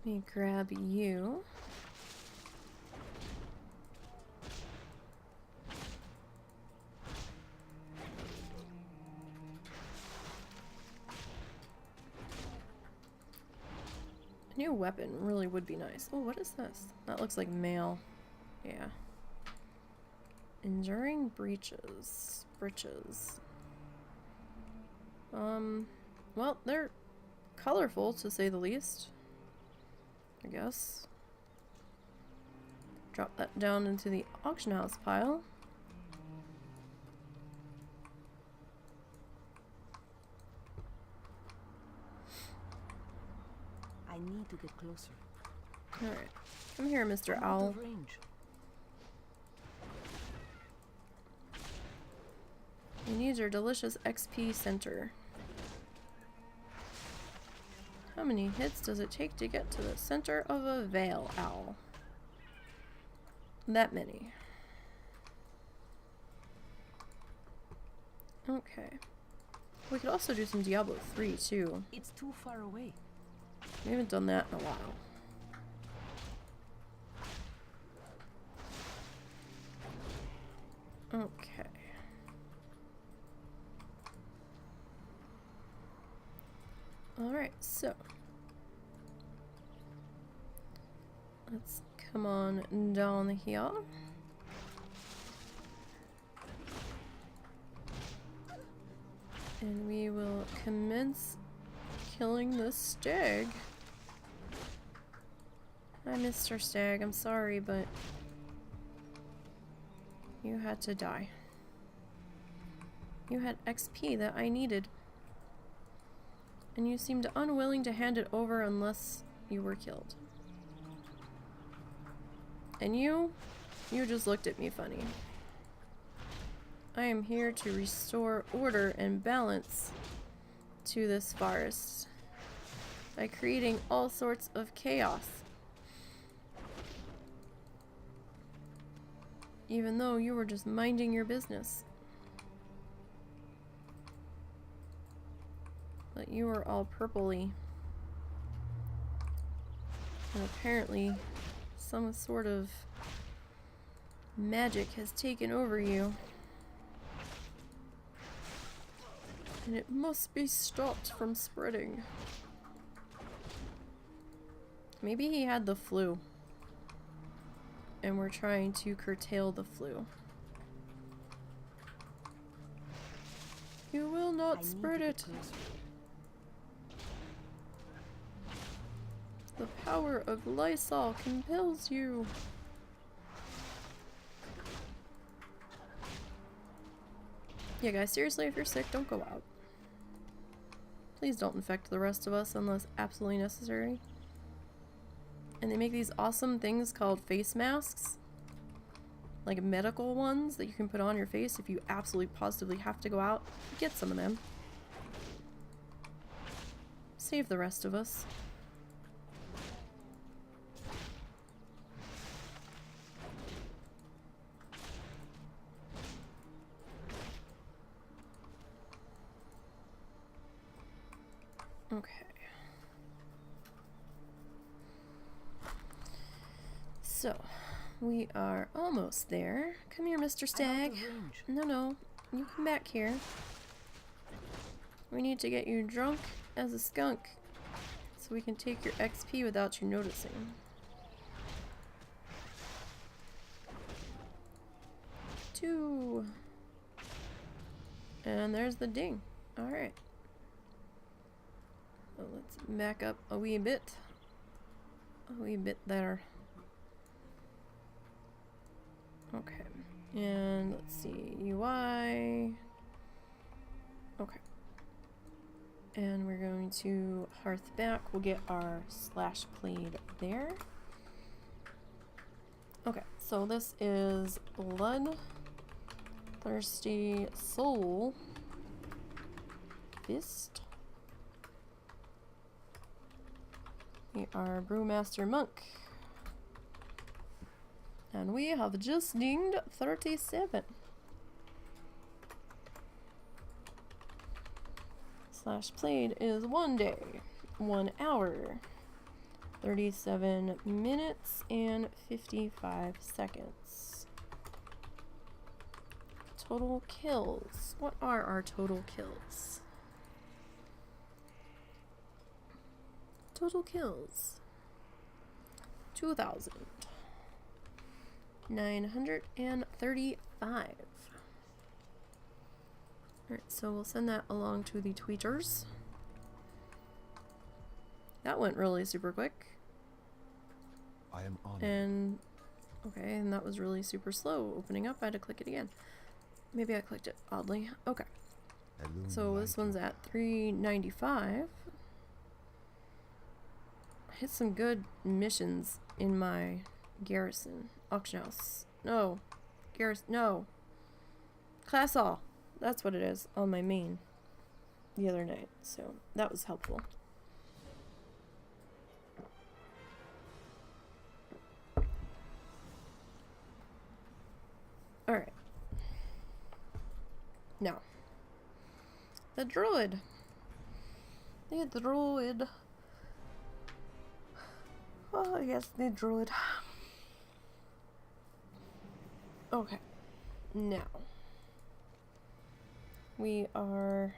Let me grab you. A new weapon really would be nice. Oh, what is this? That looks like mail. Yeah. Enduring breaches. Breeches. Well, they're colorful, to say the least. I guess. Drop that down into the auction house pile. I need to get closer. Alright. Come here, Mr. I'm out Owl. of range. You need your delicious XP center. How many hits does it take to get to the center of a veil owl? That many. Okay. We could also do some Diablo 3 too. It's too far away. We haven't done that in a while. Okay. Alright, so let's come on down here. And we will commence killing the stag. Hi, Mr. Stag. I'm sorry, but you had to die. You had XP that I needed. And you seemed unwilling to hand it over unless you were killed. And you just looked at me funny. I am here to restore order and balance to this forest by creating all sorts of chaos. Even though you were just minding your business. But you were all purpley. And apparently some sort of magic has taken over you. And it must be stopped from spreading. Maybe he had the flu. And we're trying to curtail the flu. You will not spread it. The power of Lysol compels you. Yeah, guys, seriously, if you're sick, don't go out. Please don't infect the rest of us unless absolutely necessary. And they make these awesome things called face masks. Like medical ones that you can put on your face if you absolutely positively have to go out. Get some of them. Save the rest of us. Okay. So, we are almost there. Come here, Mr. Stag. No, you come back here. We need to get you drunk as a skunk so we can take your XP without you noticing. Two. And there's the ding. Alright. So let's back up a wee bit. A wee bit there. Okay. And let's see. UI. Okay. And we're going to hearth back. We'll get our slash blade there. Okay, so this is Bloodthirsty Soul Fist. We are Brewmaster Monk. And we have just dinged 37. Slash played is 1 day, 1 hour, 37 minutes, and 55 seconds. Total kills. What are our total kills? Total kills. 2,935. Alright, so we'll send that along to the tweeters. That went really super quick. I am on. And okay, and that was really super slow opening up. I had to click it again. Maybe I clicked it oddly. Okay. So this one's at 395. I hit some good missions in my garrison. Auction house. No. Garrison. No. Class all. That's what it is on my main the other night. So that was helpful. Alright. Now. The druid. The druid. Oh, yes, the druid. Okay. Now. We are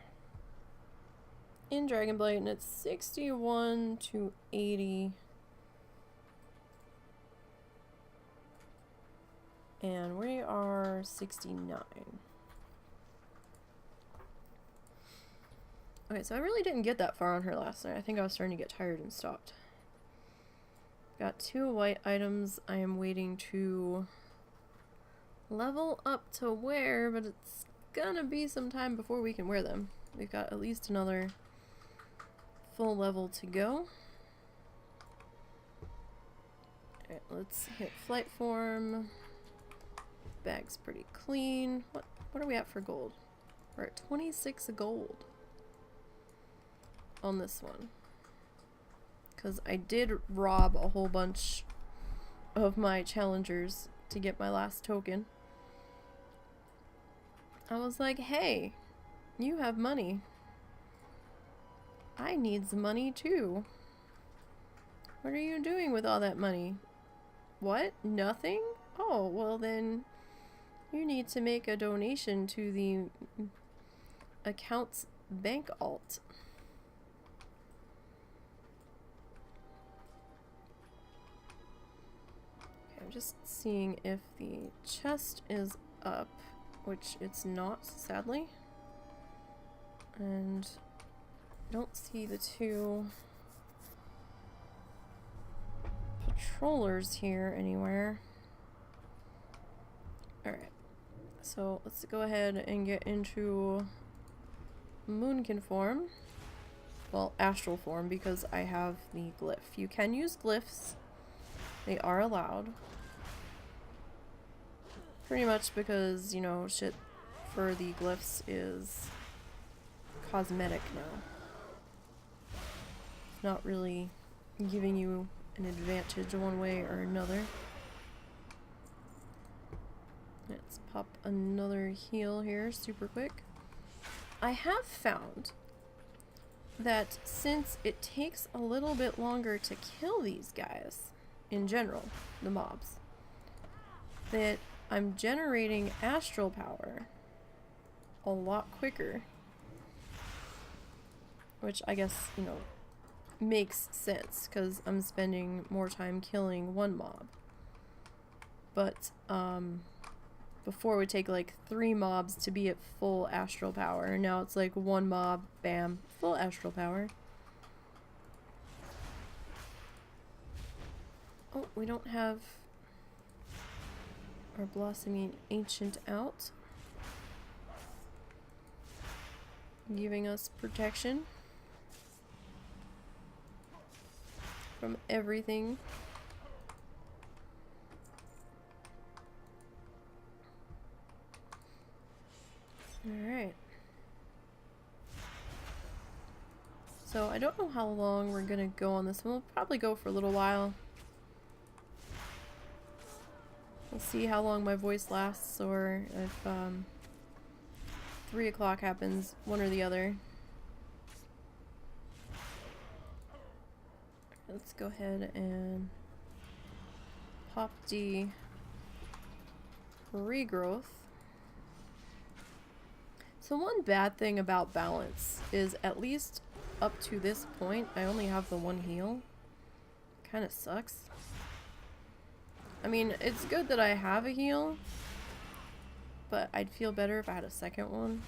in Dragonblight and it's 61 to 80. And we are 69. Okay, so I really didn't get that far on her last night. I think I was starting to get tired and stopped. Got 2 white items. I am waiting to level up to wear, but it's gonna be some time before we can wear them. We've got at least another full level to go. Alright, let's hit flight form. Bag's pretty clean. What are we at for gold? We're at 26 gold on this one. Because I did rob a whole bunch of my challengers to get my last token. I was like, hey, you have money. I need some money too. What are you doing with all that money? What? Nothing? Oh, well then you need to make a donation to the account's bank alt. Okay, I'm just seeing if the chest is up. Which it's not, sadly. And I don't see the 2 patrollers here anywhere. Alright. So let's go ahead and get into Moonkin form. Well, astral form because I have the glyph. You can use glyphs. They are allowed. Pretty much because, you know, shit for the glyphs is cosmetic now. It's not really giving you an advantage one way or another. Let's pop another heal here super quick. I have found that since it takes a little bit longer to kill these guys, in general, the mobs, that I'm generating astral power a lot quicker. Which I guess, you know, makes sense because I'm spending more time killing one mob. But before it would take like 3 mobs to be at full astral power, and now it's like 1 mob, bam, full astral power. Oh, we don't have our blossoming ancient out, giving us protection from everything. Alright. So I don't know how long we're gonna go on this one. We'll probably go for a little while. We'll see how long my voice lasts, or if 3 o'clock happens, one or the other. Let's go ahead and pop the regrowth. So one bad thing about balance is, at least up to this point, I only have the 1 heal. Kind of sucks. I mean, it's good that I have a heal, but I'd feel better if I had a second one.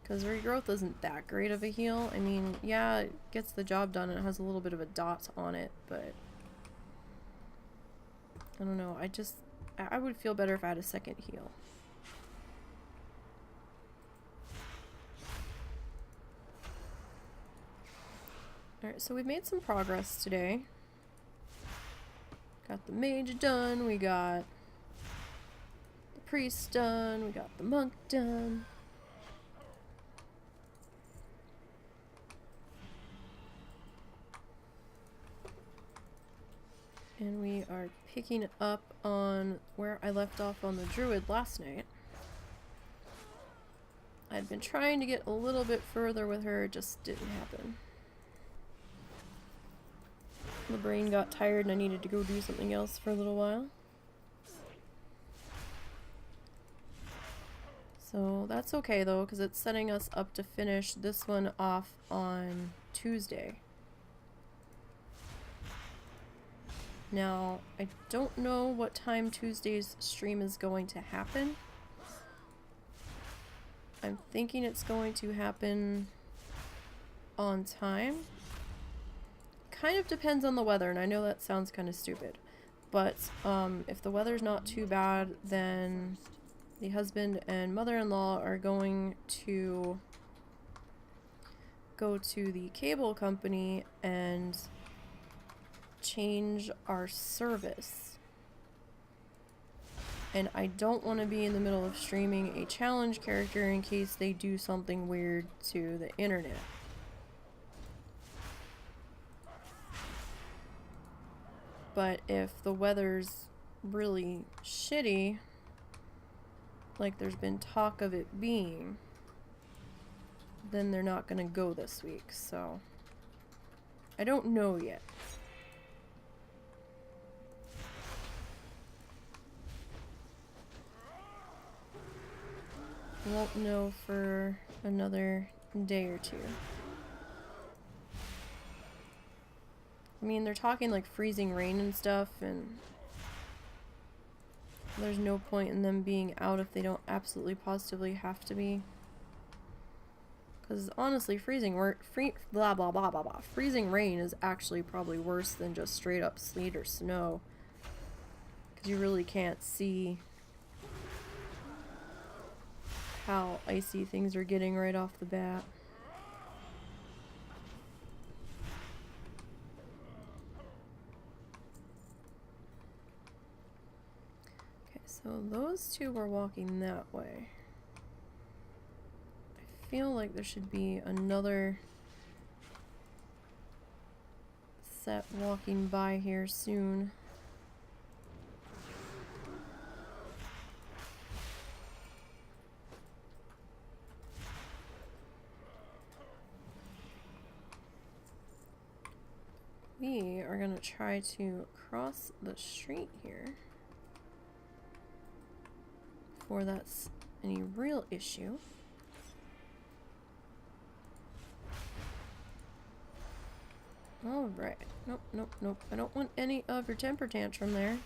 Because regrowth isn't that great of a heal. I mean, yeah, it gets the job done and it has a little bit of a dot on it, but I don't know. I would feel better if I had a second heal. Alright, so we've made some progress today. Got the mage done, we got the priest done, we got the monk done. And we are picking up on where I left off on the druid last night. I'd been trying to get a little bit further with her, it just didn't happen. The brain got tired and I needed to go do something else for a little while. So that's okay though, because it's setting us up to finish this one off on Tuesday. Now, I don't know what time Tuesday's stream is going to happen. I'm thinking it's going to happen on time. Kind of depends on the weather, and I know that sounds kind of stupid, but if the weather's not too bad, then the husband and mother-in-law are going to go to the cable company and change our service. And I don't want to be in the middle of streaming a challenge character in case they do something weird to the internet. But if the weather's really shitty, like there's been talk of it being, then they're not gonna go this week, so I don't know yet. Won't know for another day or two. I mean, they're talking like freezing rain and stuff, and there's no point in them being out if they don't absolutely positively have to be. Because honestly, freezing rain is actually probably worse than just straight up sleet or snow. Because you really can't see how icy things are getting right off the bat. Okay, so those two were walking that way. I feel like there should be another set walking by here soon. We are going to try to cross the street here before that's any real issue. Alright. Nope, nope, nope. I don't want any of your temper tantrum there.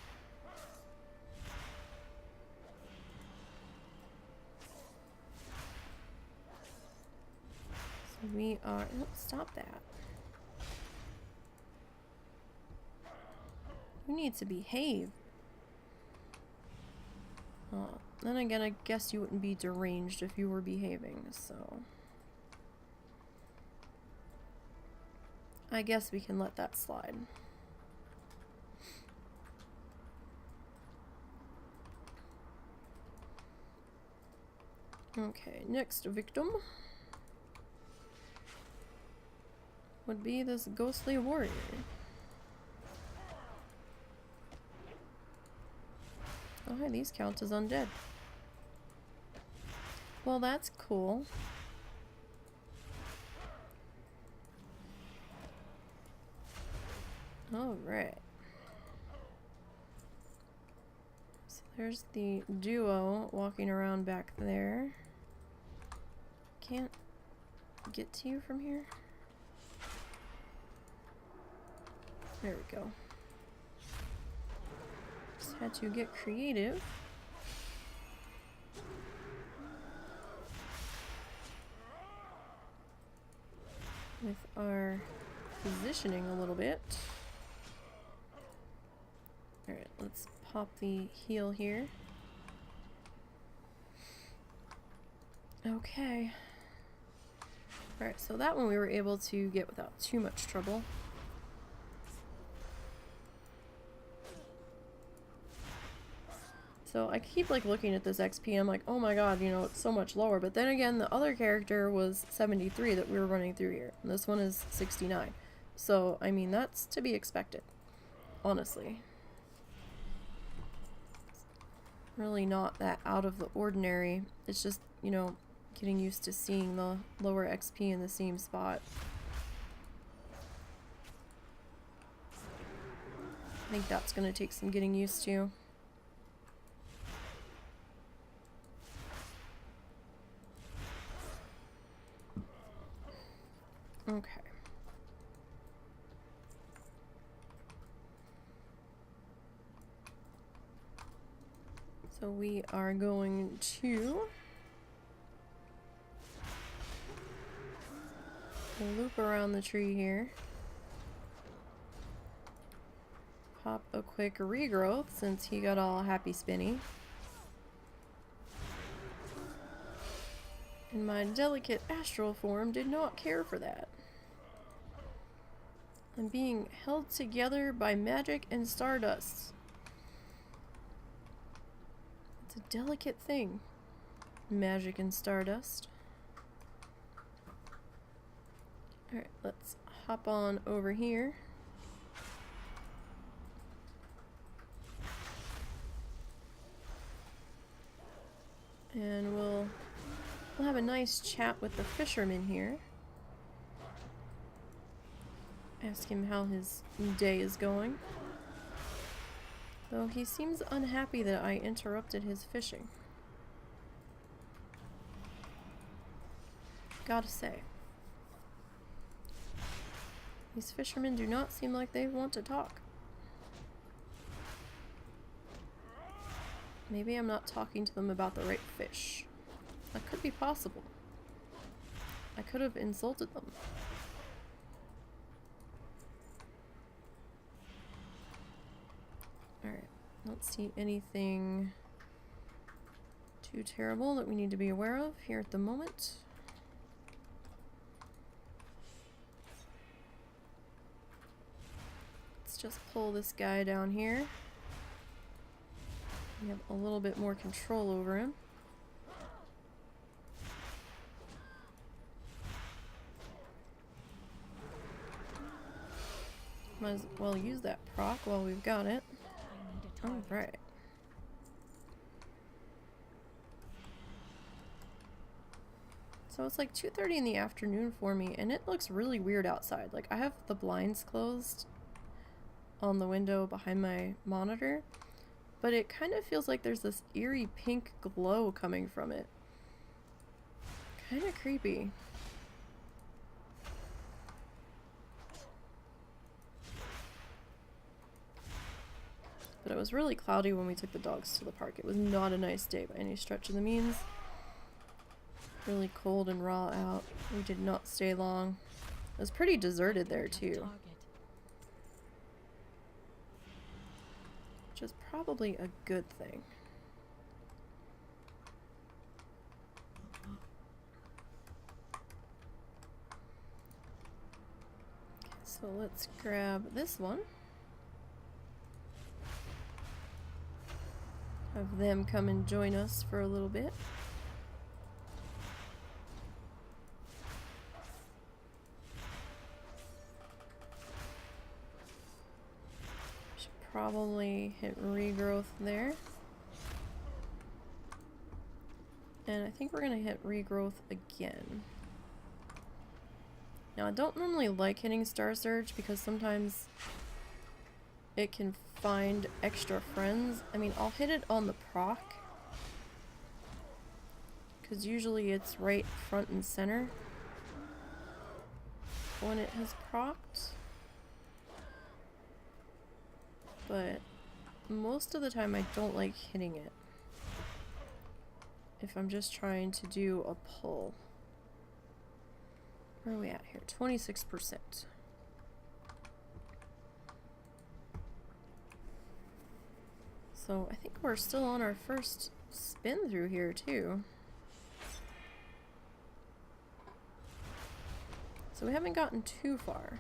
So we are... Oh, stop that. You need to behave. Then again, I guess you wouldn't be deranged if you were behaving, so... I guess we can let that slide. Okay, next victim would be this ghostly warrior. Oh, hey, these count as undead. Well, that's cool. Alright. So there's the duo walking around back there. Can't get to you from here. There we go. Just had to get creative. With our positioning a little bit. Alright, let's pop the heal here. Okay. Alright, so that one we were able to get without too much trouble. So I keep like looking at this XP, I'm like, oh my god, you know, it's so much lower. But then again, the other character was 73 that we were running through here. And this one is 69. So, I mean, that's to be expected. Honestly. Really not that out of the ordinary. It's just, you know, getting used to seeing the lower XP in the same spot. I think that's going to take some getting used to. Okay. So we are going to loop around the tree here. Pop a quick regrowth since he got all happy spinny. And my delicate astral form did not care for that. I'm being held together by magic and stardust. It's a delicate thing. Magic and stardust. Alright, let's hop on over here. And we'll have a nice chat with the fisherman here. Ask him how his day is going. Though he seems unhappy that I interrupted his fishing. Gotta say. These fishermen do not seem like they want to talk. Maybe I'm not talking to them about the right fish. That could be possible. I could have insulted them. Alright, don't see anything too terrible that we need to be aware of here at the moment. Let's just pull this guy down here. We have a little bit more control over him. Might as well use that proc while we've got it. Alright. So it's like 2:30 in the afternoon for me, and it looks really weird outside. Like, I have the blinds closed on the window behind my monitor, but it kind of feels like there's this eerie pink glow coming from it. Kind of creepy. But it was really cloudy when we took the dogs to the park. It was not a nice day by any stretch of the means. Really cold and raw out. We did not stay long. It was pretty deserted there too. Which is probably a good thing. Okay, so let's grab this one. Have them come and join us for a little bit. Should probably hit regrowth there. And I think we're gonna hit regrowth again. Now I don't normally like hitting Star Surge because sometimes it can find extra friends. I mean, I'll hit it on the proc, because usually it's right front and center when it has procced. But most of the time I don't like hitting it if I'm just trying to do a pull. Where are we at here? 26%. So I think we're still on our first spin through here too. So we haven't gotten too far.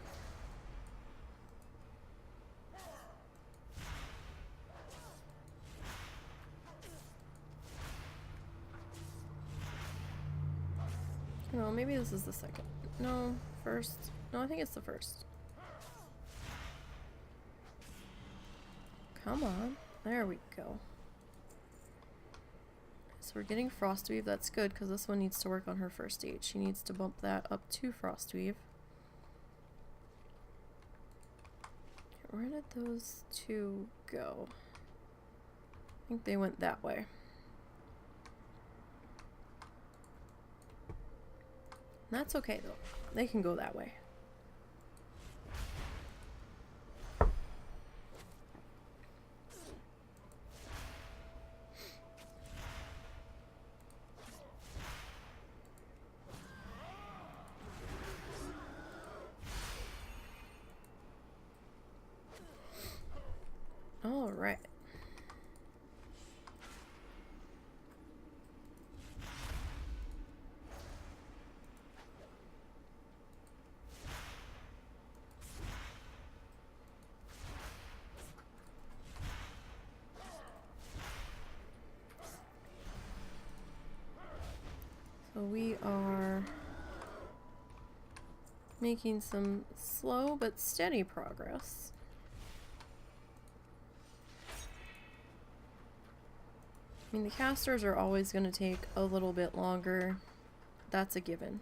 No, maybe this is the second. No, first. No, I think it's the first. Come on. There we go. So we're getting Frostweave. That's good because this one needs to work on her first aid. She needs to bump that up to Frostweave. Okay, where did those two go? I think they went that way. That's okay though. They can go that way. All right. So we are making some slow but steady progress. I mean, the casters are always going to take a little bit longer. That's a given.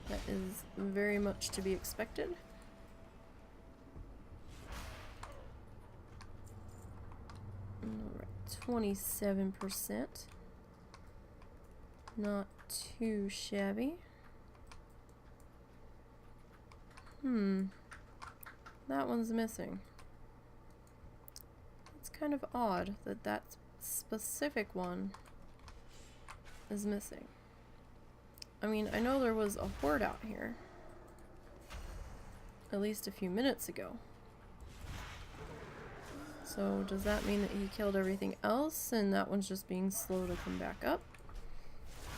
That is very much to be expected. Alright, 27%. Not too shabby. That one's missing. It's kind of odd that that specific one is missing. I mean, I know there was a horde out here at least a few minutes ago. So does that mean that he killed everything else and that one's just being slow to come back up?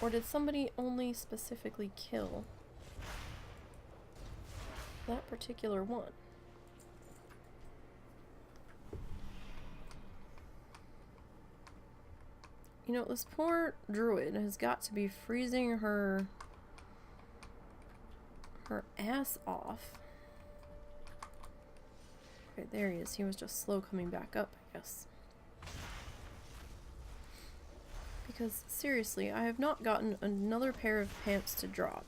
Or did somebody only specifically kill that particular one? You know, this poor druid has got to be freezing her ass off. Okay, there he is. He was just slow coming back up, I guess. Because, seriously, I have not gotten another pair of pants to drop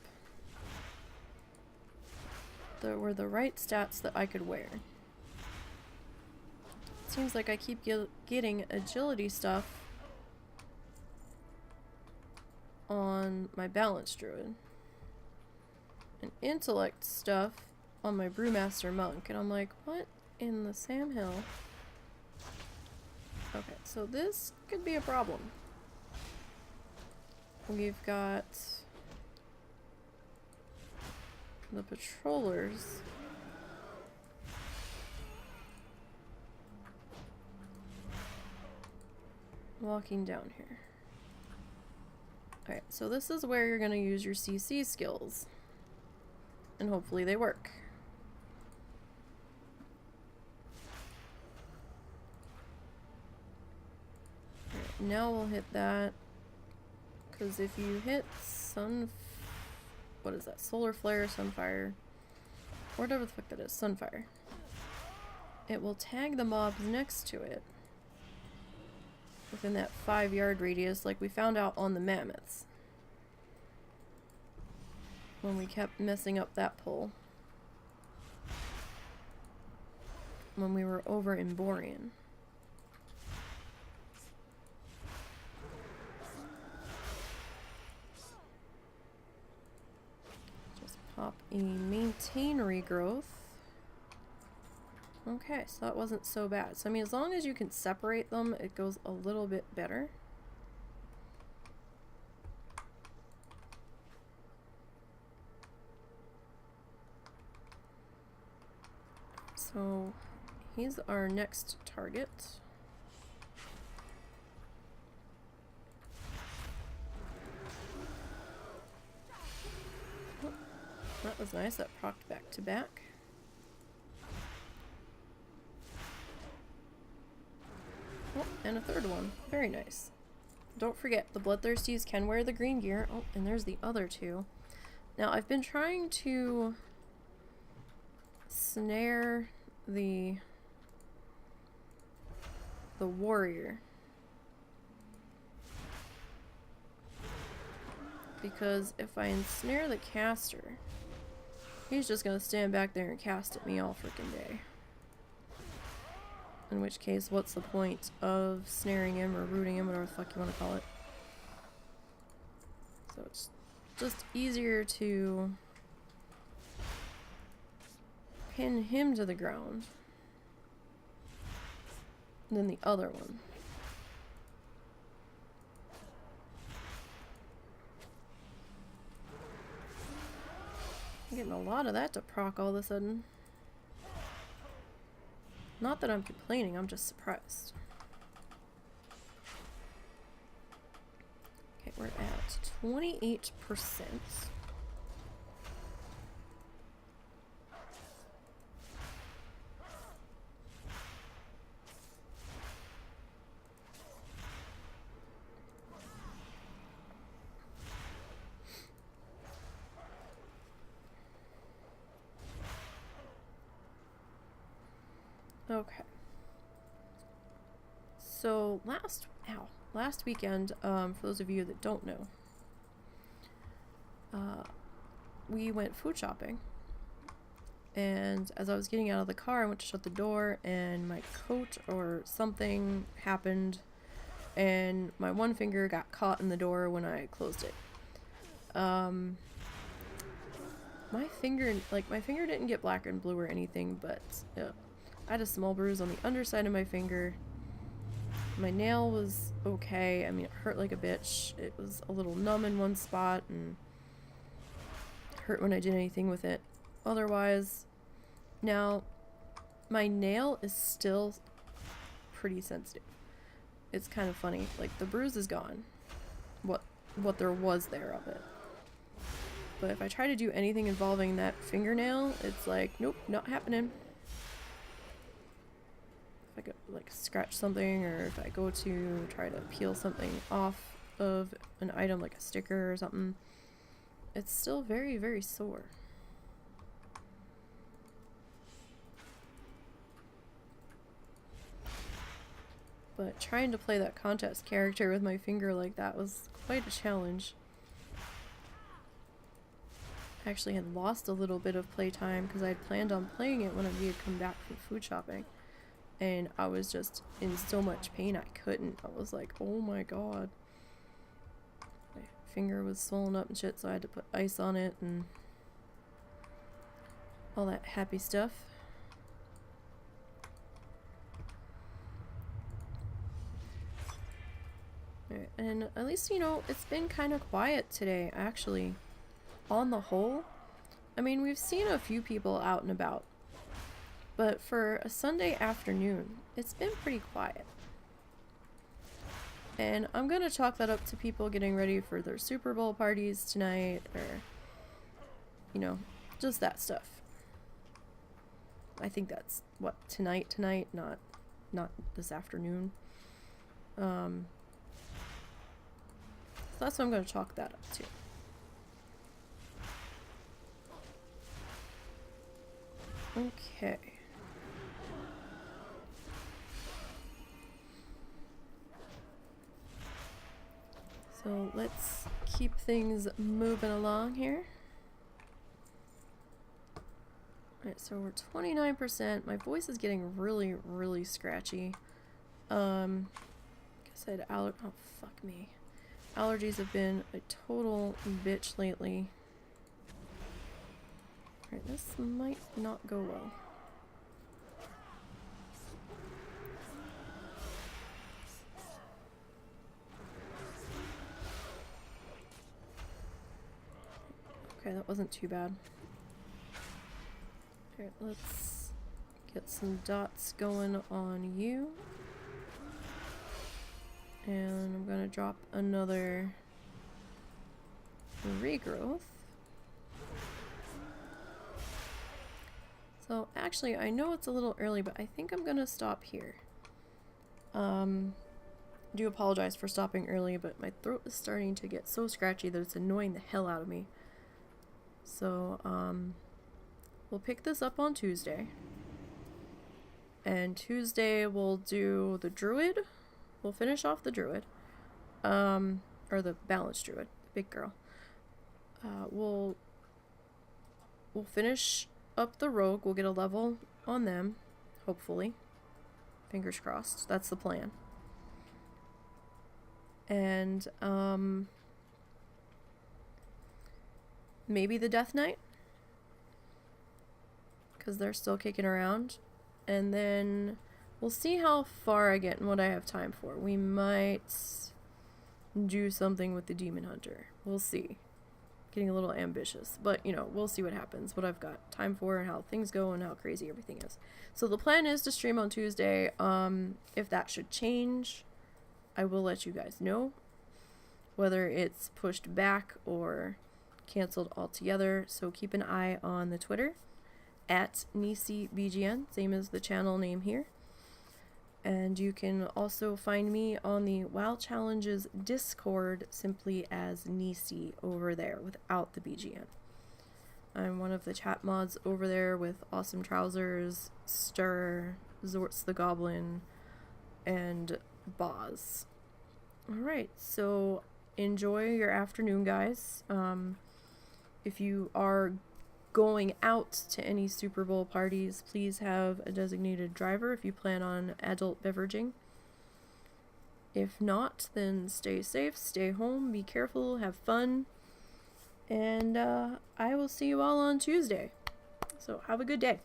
that were the right stats that I could wear. It seems like I keep getting agility stuff on my balance druid and intellect stuff on my Brewmaster Monk, and I'm like, what in the Sam Hill? Okay, so this could be a problem. We've got the patrollers. Walking down here. Alright, so this is where you're going to use your CC skills. And hopefully they work. Alright, now we'll hit that. Because if you hit what is that? Solar Flare, Sunfire. Or whatever the fuck that is. Sunfire. It will tag the mobs next to it. Within that 5-yard radius, like we found out on the mammoths. When we kept messing up that pull. When we were over in Borean. Just pop a maintain regrowth. Okay, so that wasn't so bad. So I mean, as long as you can separate them, it goes a little bit better. So he's our next target. Oh, that was nice. That procced back to back. Oh, and a third one. Very nice. Don't forget, the Bloodthirsties can wear the green gear. Oh, and there's the other two. Now, I've been trying to snare the warrior. Because if I ensnare the caster, he's just gonna stand back there and cast at me all freaking day. In which case, what's the point of snaring him or rooting him, whatever the fuck you want to call it. So it's just easier to pin him to the ground than the other one. I'm getting a lot of that to proc all of a sudden. Not that I'm complaining, I'm just surprised. Okay, we're at 28%. Okay. So last weekend, for those of you that don't know, we went food shopping, and as I was getting out of the car, I went to shut the door, and my coat or something happened, and my one finger got caught in the door when I closed it. My finger didn't get black and blue or anything, but I had a small bruise on the underside of my finger. My nail was okay. I mean, it hurt like a bitch. It was a little numb in one spot and hurt when I did anything with it. Otherwise, now, my nail is still pretty sensitive. It's kind of funny. Like, the bruise is gone. What there was there of it. But if I try to do anything involving that fingernail, it's like, nope, not happening. If I go, like, scratch something, or if I go to try to peel something off of an item, like a sticker or something, it's still very, very sore. But trying to play that contest character with my finger like that was quite a challenge. I actually had lost a little bit of playtime because I had planned on playing it when we had come back from food shopping. And I was just in so much pain I couldn't. I was like, oh my god. My finger was swollen up and shit, so I had to put ice on it, and all that happy stuff. Alright, and at least, you know, it's been kind of quiet today, actually. On the whole. I mean, we've seen a few people out and about. But for a Sunday afternoon, it's been pretty quiet. And I'm gonna chalk that up to people getting ready for their Super Bowl parties tonight, or, you know, just that stuff. I think that's, what, tonight, not this afternoon. So that's what I'm gonna chalk that up to. Okay. So let's keep things moving along here. Alright, so we're 29%. My voice is getting really, really scratchy. Like I said, oh fuck me. Allergies have been a total bitch lately. Alright, this might not go well. Okay, that wasn't too bad. Alright, let's get some dots going on you. And I'm gonna drop another regrowth. So actually, I know it's a little early, but I think I'm gonna stop here. I do apologize for stopping early, but my throat is starting to get so scratchy that it's annoying the hell out of me. So, we'll pick this up on Tuesday. And Tuesday we'll do the druid. We'll finish off the druid. Or the balanced druid, the big girl. We'll finish up the rogue. We'll get a level on them, hopefully. Fingers crossed. That's the plan. And maybe the Death Knight, because they're still kicking around. And then we'll see how far I get and what I have time for. We might do something with the Demon Hunter. We'll see. Getting a little ambitious, but you know, we'll see what happens, what I've got time for, and how things go, and how crazy everything is. So the plan is to stream on Tuesday. If that should change, I will let you guys know, whether it's pushed back or canceled altogether. So keep an eye on the Twitter at NiseyBGN, same as the channel name here. And you can also find me on the WoW Challenges Discord simply as Nisey over there without the BGN. I'm one of the chat mods over there with Awesome Trousers, Stir, Zorts the Goblin, and Boz. Alright, so enjoy your afternoon, guys. If you are going out to any Super Bowl parties, please have a designated driver if you plan on adult beveraging. If not, then stay safe, stay home, be careful, have fun, and I will see you all on Tuesday. So have a good day.